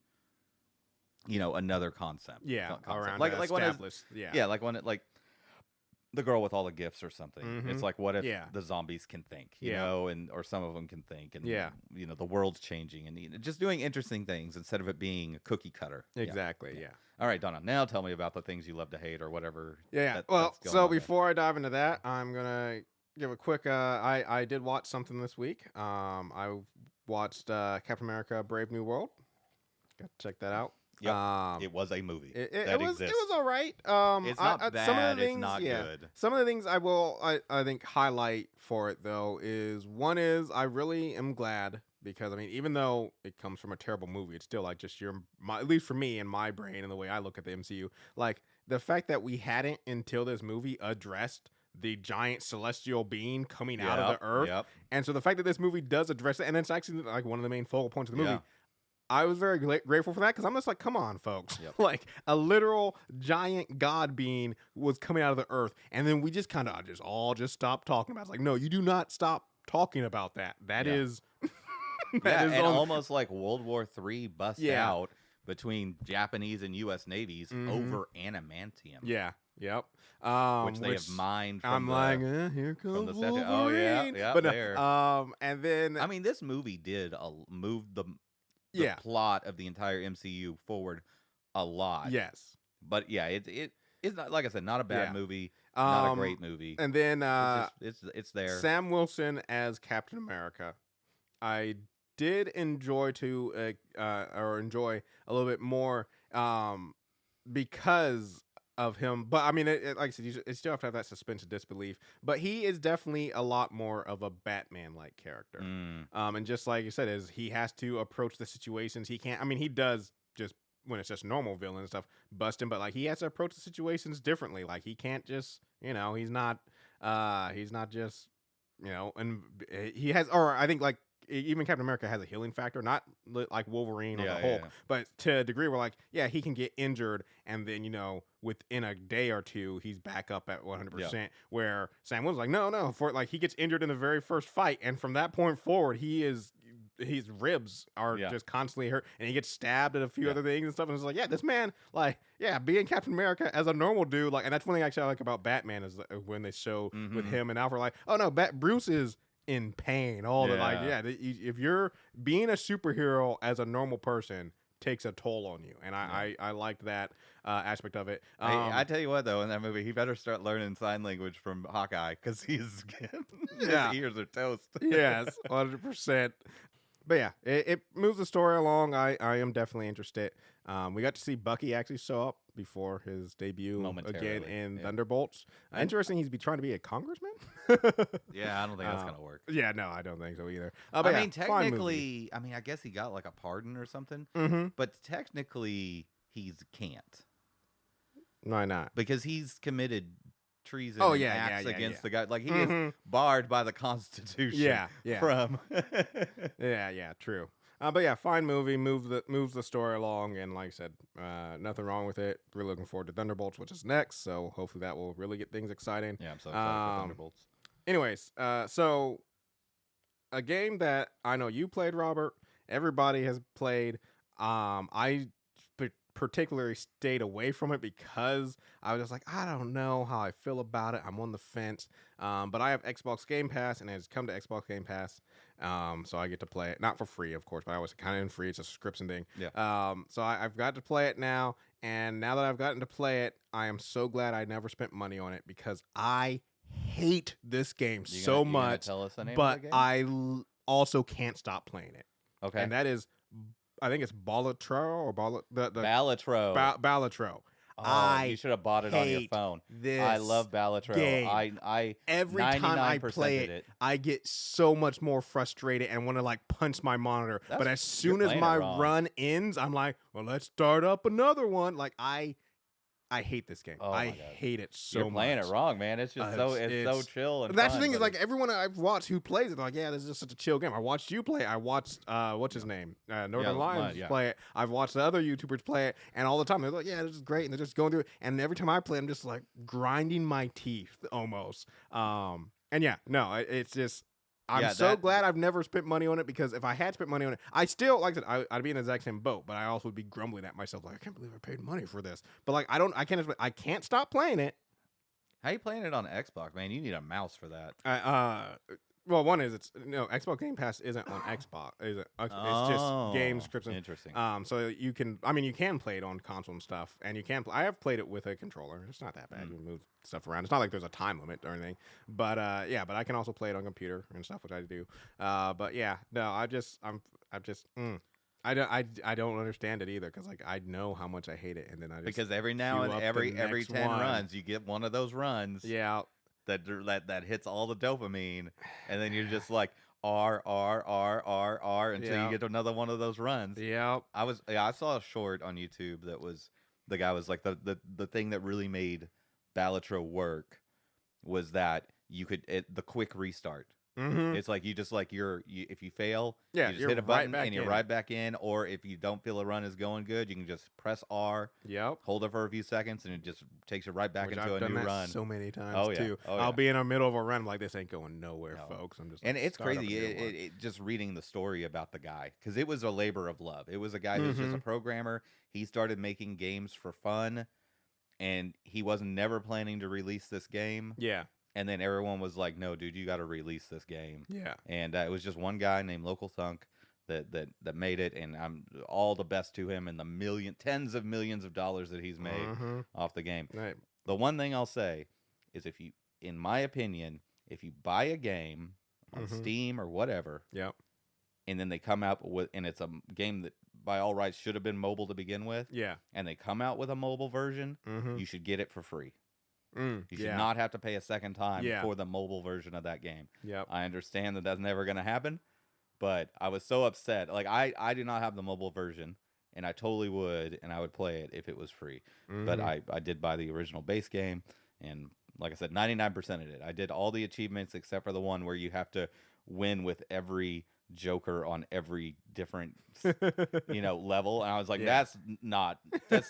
Another concept. Yeah, concept. around like established. like when it, like the girl with all the gifts or something. It's like, what if the zombies can think, you know, or some of them can think, and you know, the world's changing, and just doing interesting things instead of it being a cookie cutter. Exactly. Yeah. All right, Donna. Now tell me about the things you love to hate or whatever. Yeah. Well, so before I dive into that, I'm gonna give a quick. I did watch something this week. I watched Captain America: Brave New World. Got to check that out. Yep. It was a movie. It was all right. It's not bad. Some of the things, it's not good. Some of the things I think highlight for it though is I really am glad, because I mean, even though it comes from a terrible movie, it's still like just at least for me and my brain and the way I look at the MCU, like the fact that we hadn't until this movie addressed the giant celestial being coming out of the earth. And so the fact that this movie does address it, and it's actually like one of the main focal points of the movie. I was very grateful for that, because I'm just like, come on, folks. Like, a literal giant god being was coming out of the earth, and then we just kind of all stopped talking about it. It's like, no, you do not stop talking about that. That is... that is almost like World War III bust out between Japanese and U.S. navies over adamantium. Yep. Which they have mined from here comes the Wolverine. Oh, yeah, but there. And then... I mean, this movie did move the plot of the entire MCU forward a lot. Yes. But yeah, it's not, like I said, not a bad movie, not a great movie. And then it's there. Sam Wilson as Captain America. I did enjoy enjoy a little bit more because of him, but I mean, like I said, you still have to have that suspension of disbelief. But he is definitely a lot more of a Batman-like character. And just like you said, is he has to approach the situations. He can't. I mean, he does just when it's just normal villain and stuff, bust him. But like he has to approach the situations differently. Like he can't just, you know, he's not just, you know, and he has, or I think like. Even Captain America has a healing factor, not like Wolverine or the Hulk, but to a degree where like, he can get injured, and then, you know, within a day or two, he's back up at 100%, where Sam Wilson's like, no, for like, he gets injured in the very first fight, and from that point forward, his ribs are just constantly hurt, and he gets stabbed at a few other things and stuff, and it's like, this man, like, being Captain America as a normal dude, like, and that's one thing actually I like about Batman is when they show with him and Alfred, like, oh no, Bruce is in pain if you're being a superhero as a normal person takes a toll on you, and I liked that aspect of it. I tell you what though, in that movie he better start learning sign language from Hawkeye, because his ears are toast. Yes, 100%. But yeah, it moves the story along. I am definitely interested. We got to see Bucky actually show up before his debut again in Thunderbolts. Interesting, he's trying to be a congressman. Yeah, I don't think that's gonna work. Yeah, no, I don't think so either. I mean, technically, I mean, I guess he got like a pardon or something. But technically, he can't. Why not? Because he's committed treason acts against the guy. Like he is barred by the Constitution. From. True. But yeah, fine movie, moves the story along, and like I said, nothing wrong with it. We're looking forward to Thunderbolts, which is next, so hopefully that will really get things exciting. Yeah, I'm so excited for Thunderbolts. Anyways, so a game that I know you played, Robert, everybody has played. I particularly stayed away from it because I was just like, I don't know how I feel about it. I'm on the fence. But I have Xbox Game Pass, and it has come to Xbox Game Pass. So I get to play it, not for free, of course, but I was kind of in free. It's a subscription thing. So I've got to play it now. And now that I've gotten to play it, I am so glad I never spent money on it, because I hate this game so much. Tell us the name but of the game? I also can't stop playing it. Okay. And that is, I think it's Balatro or Balatro. Balatro. You should have bought it on your phone. I love Balatro. Game. I every time I play it, I get so much more frustrated and want to like punch my monitor. But as soon as my run ends, I'm like, well, let's start up another one. Like I hate this game. I hate it so much. You're playing it wrong, man. It's just it's so chill and that's fun, the thing is like everyone I've watched who plays it, they're like, yeah, this is just such a chill game. I watched you play. I watched what's his name, Northern Lions play it. I've watched the other YouTubers play it, and all the time they're like, yeah, this is great, and they're just going through it. And every time I play, I'm just like grinding my teeth almost. And yeah, no, it's just. I'm so glad I've never spent money on it, because if I had spent money on it, I still, like I said, I'd be in the exact same boat, but I also would be grumbling at myself, like, I can't believe I paid money for this. But like, I can't stop playing it, How you playing it on Xbox, man? You need a mouse for that. Well, one is Xbox Game Pass isn't on Xbox. It's just game subscription. Interesting. So you can play it on console and stuff, and you can. I have played it with a controller. It's not that bad. You can move stuff around. It's not like there's a time limit or anything. But but I can also play it on computer and stuff, which I do. But yeah, no, I don't understand it either, because like I know how much I hate it, and then I just because every now and every 10 runs you get one of those runs. Yeah. That hits all the dopamine, and then you're just like R until you get to another one of those runs. Yeah. I saw a short on YouTube that was the guy was like the thing that really made Balatro work was that you could the quick restart. Mm-hmm. It's like if you fail, you just hit a button and you're right back in. Or if you don't feel a run is going good, you can just press R, hold it for a few seconds, and it just takes you right back into a new run. So many times too. I'll be in the middle of a run, I'm like, this ain't going nowhere, folks. I'm just and it's crazy. It just reading the story about the guy, because it was a labor of love. It was a guy who's just a programmer. He started making games for fun, and he wasn't never planning to release this game. Yeah. And then everyone was like, "No, dude, you got to release this game." Yeah. And it was just one guy named Local Thunk that made it, and I'm all the best to him and the tens of millions of dollars that he's made off the game. Right. The one thing I'll say is, in my opinion, if you buy a game on Steam or whatever, and then they come out and it's a game that by all rights should have been mobile to begin with, and they come out with a mobile version, you should get it for free. You should not have to pay a second time for the mobile version of that game. I understand that that's never going to happen, but I was so upset. Like I do not have the mobile version, and I totally would, and I would play it if it was free. But I did buy the original base game, and like I said, 99% of it. I did all the achievements except for the one where you have to win with every Joker on every different level, and I was like, that's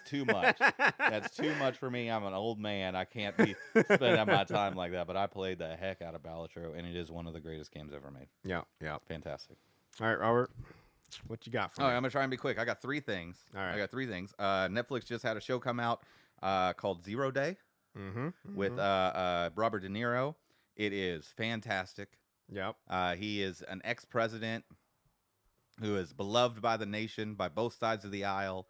too much. That's too much for me. I'm an old man. I can't be spending my time like that. But I played the heck out of Balatro, and it is one of the greatest games ever made. Fantastic. All right, Robert, what you got for me? I'm gonna try and be quick. I got three things. I got three things. Netflix just had a show come out called 0 Day with Robert De Niro. It is fantastic. He is an ex-president who is beloved by the nation, by both sides of the aisle,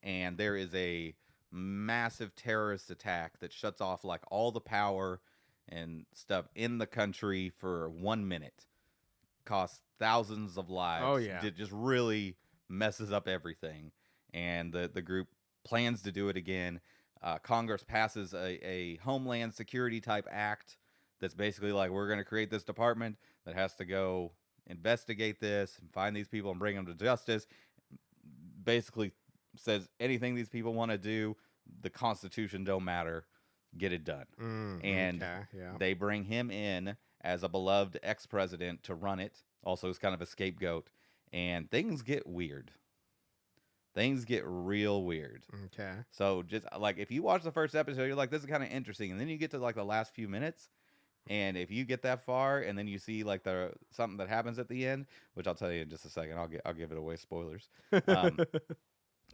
and there is a massive terrorist attack that shuts off like all the power and stuff in the country for 1 minute. Costs thousands of lives. It just really messes up everything, and the group plans to do it again. Congress passes a Homeland Security type act that's basically like, we're going to create this department that has to go investigate this and find these people and bring them to justice. Basically says anything these people want to do, the Constitution don't matter, get it done. And they bring him in as a beloved ex-president to run it, also as kind of a scapegoat, and things get weird. Things get real weird. So just like, if you watch the first episode, you're like, this is kind of interesting, and then you get to like the last few minutes, and if you get that far, and then you see like something that happens at the end, which I'll tell you in just a second, I'll give it away, spoilers.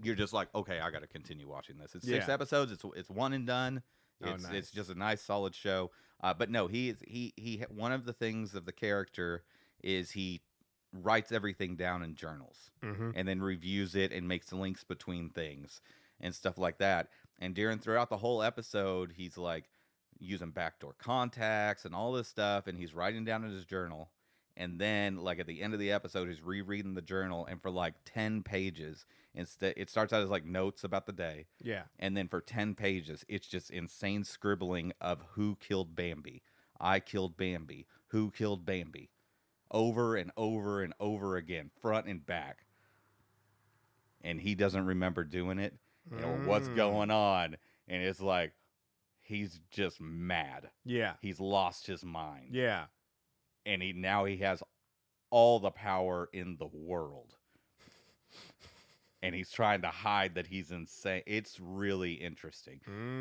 You're just like, okay, I got to continue watching this. It's 6 episodes. It's one and done. It's just a nice solid show. But no, he one of the things of the character is he writes everything down in journals and then reviews it and makes links between things and stuff like that. And throughout the whole episode, he's like using backdoor contacts and all this stuff, and he's writing down in his journal. And then like at the end of the episode, he's rereading the journal, and for like 10 pages, instead it starts out as like notes about the day. And then for 10 pages, it's just insane scribbling of who killed Bambi. I killed Bambi. Who killed Bambi? Over and over and over again, front and back. And he doesn't remember doing it. What's going on? And it's like, he's just mad. He's lost his mind. And he has all the power in the world. And he's trying to hide that he's insane. It's really interesting.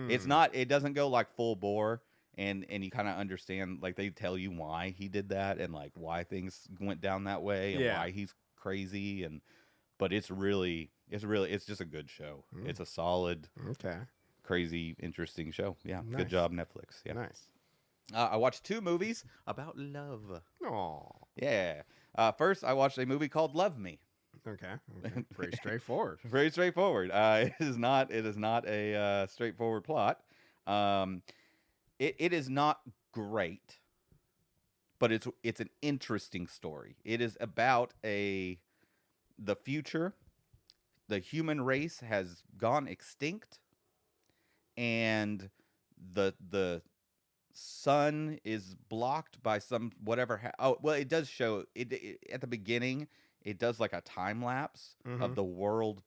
It doesn't go like full bore, and you kind of understand, like they tell you why he did that and like why things went down that way and why he's crazy, but it's just a good show. It's a solid crazy, interesting show. Yeah, nice. Good job, Netflix. Yeah, nice. I watched 2 movies about love. Aww. Yeah. First, I watched a movie called Love Me. Okay. Pretty straightforward. Very straightforward. It is not a straightforward plot. It is not great, but it's an interesting story. It is about the future. The human race has gone extinct, and the sun is blocked by some whatever. It does show it at the beginning. It does like a time lapse of the world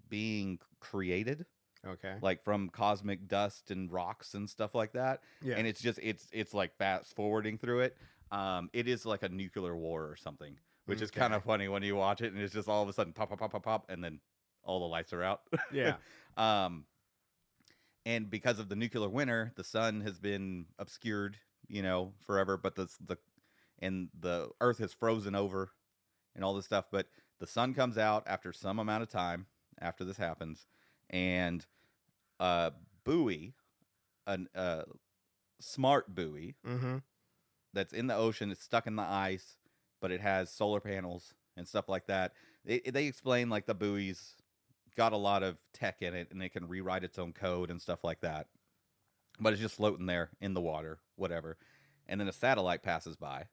being created. Okay. Like from cosmic dust and rocks and stuff like that. Yeah. And it's just it's like fast forwarding through it. It is like a nuclear war or something, which is kind of funny when you watch it, and it's just all of a sudden pop, pop, pop, pop, pop, and then all the lights are out. Yeah. And because of the nuclear winter, the sun has been obscured, forever. But the Earth has frozen over, and all this stuff. But the sun comes out after some amount of time after this happens, and buoy, a smart buoy that's in the ocean. It's stuck in the ice, but it has solar panels and stuff like that. They explain like the buoy's got a lot of tech in it, and it can rewrite its own code and stuff like that. But it's just floating there in the water, whatever. And then a satellite passes by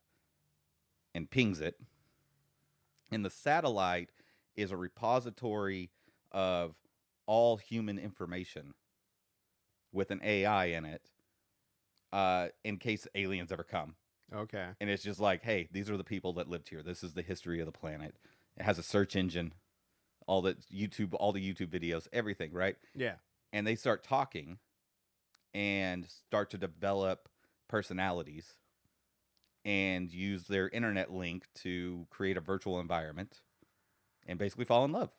and pings it. And the satellite is a repository of all human information with an AI in it, in case aliens ever come. Okay. And it's just like, hey, these are the people that lived here. This is the history of the planet. It has a search engine, all the YouTube videos, everything, right? Yeah. And they start talking and start to develop personalities and use their internet link to create a virtual environment and basically fall in love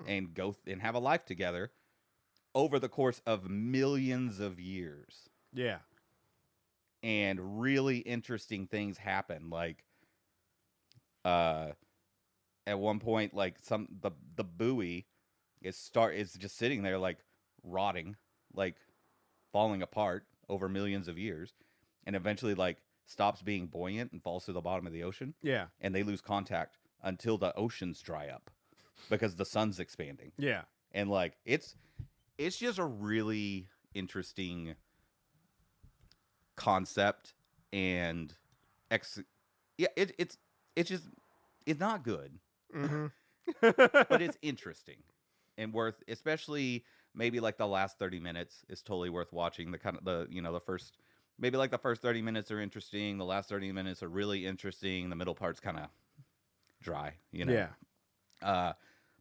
and go and have a life together over the course of millions of years. Yeah. And really interesting things happen. Like, at one point, like the buoy is just sitting there like rotting, like falling apart over millions of years, and eventually like stops being buoyant and falls to the bottom of the ocean. Yeah. And they lose contact until the oceans dry up because the sun's expanding. Yeah. And like it's just a really interesting concept, and it's not good. But it's interesting and worth, especially maybe like the last 30 minutes is totally worth watching. The first 30 minutes are interesting. The last 30 minutes are really interesting. The middle part's kind of dry, Yeah. But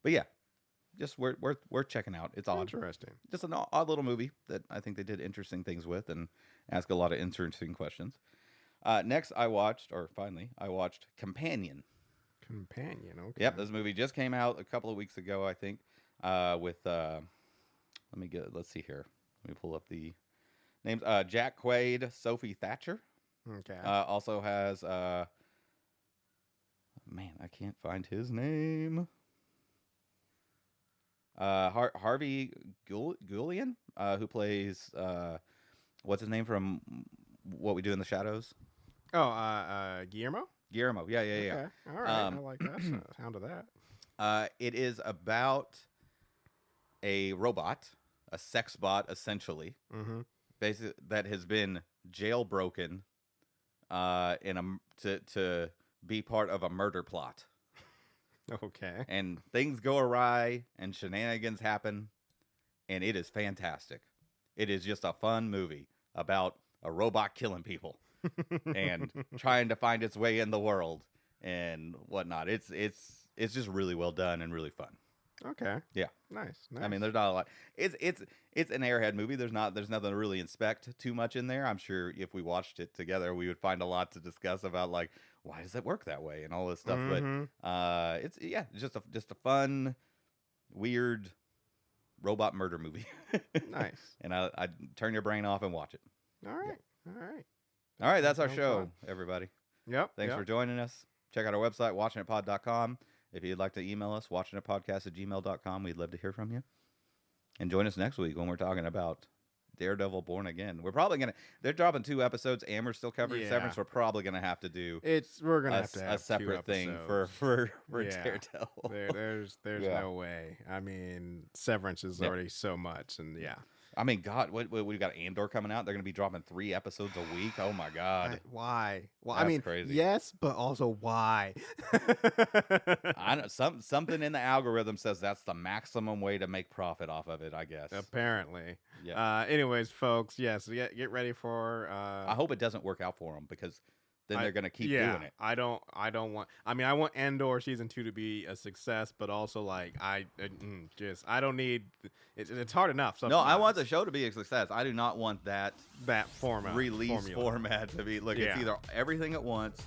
yeah, just worth checking out. It's odd. Interesting. Just an odd little movie that I think they did interesting things with and ask a lot of interesting questions. Next, I watched Companion. Okay. Yep, this movie just came out a couple of weeks ago, I think. Let's see here. Let me pull up the names. Jack Quaid, Sophie Thatcher. Okay. Also has I can't find his name. Harvey Guillian, who plays what's his name from What We Do in the Shadows? Oh, Guillermo? Guillermo, yeah. Okay. All right, I like that sound of that. It is about a robot, a sex bot, essentially, basically that has been jailbroken, to be part of a murder plot. Okay. And things go awry, and shenanigans happen, and it is fantastic. It is just a fun movie about a robot killing people. And trying to find its way in the world and whatnot. It's just really well done and really fun. Okay. Yeah. Nice. I mean, there's not a lot. It's an Airhead movie. There's nothing to really inspect too much in there. I'm sure if we watched it together, we would find a lot to discuss about like why does it work that way and all this stuff. But it's just a fun, weird robot murder movie. Nice. And I turn your brain off and watch it. All right. Yeah. All right. All right, that's our show, everybody. Yep. Thanks for joining us. Check out our website, watchinitpod.com. If you'd like to email us, watchinitpodcast@gmail.com. We'd love to hear from you. And join us next week when we're talking about Daredevil Born Again. We're probably going to... They're dropping 2 episodes. Amber's still covering Severance. We're probably going to have to do... We're going to have to have a separate thing for Daredevil. There's no way. I mean, Severance is already so much, and I mean, God, we've got Andor coming out. They're going to be dropping 3 episodes a week. Oh my God! Why? Well, that's crazy. Yes, but also why? I know something in the algorithm says that's the maximum way to make profit off of it. I guess. Apparently. Yeah. Anyways, folks, yes, get ready for. I hope it doesn't work out for them because. Then they're gonna keep doing it. I don't want. I mean, I want Andor season 2 to be a success, but also like I don't need. It's hard enough. No, I want the show to be a success. I do not want that format format to be. It's either everything at once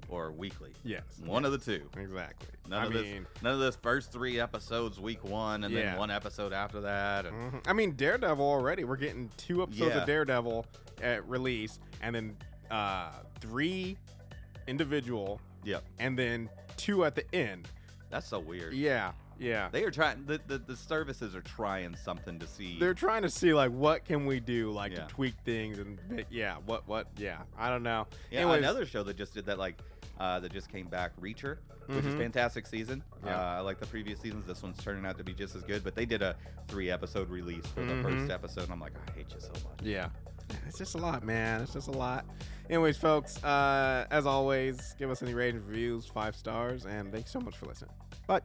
or weekly. Yes, one of the two. Exactly. None of this first 3 episodes week 1 and then 1 episode after that. And, I mean, Daredevil already. We're getting 2 episodes of Daredevil at release, and then 3 individual. Yep. And then 2 at the end. That's so weird. Yeah. They are trying. The services are trying something to see. They're trying to see like what can we do to tweak things and what I don't know. Yeah. Anyways, another show that just did that that just came back, Reacher, which is fantastic season. I like the previous seasons. This one's turning out to be just as good. But they did a 3-episode release for the first episode, and I'm like, I hate you so much. Yeah. It's just a lot, man. It's just a lot. Anyways, folks, as always, give us any ratings, reviews, 5 stars, and thanks so much for listening. Bye.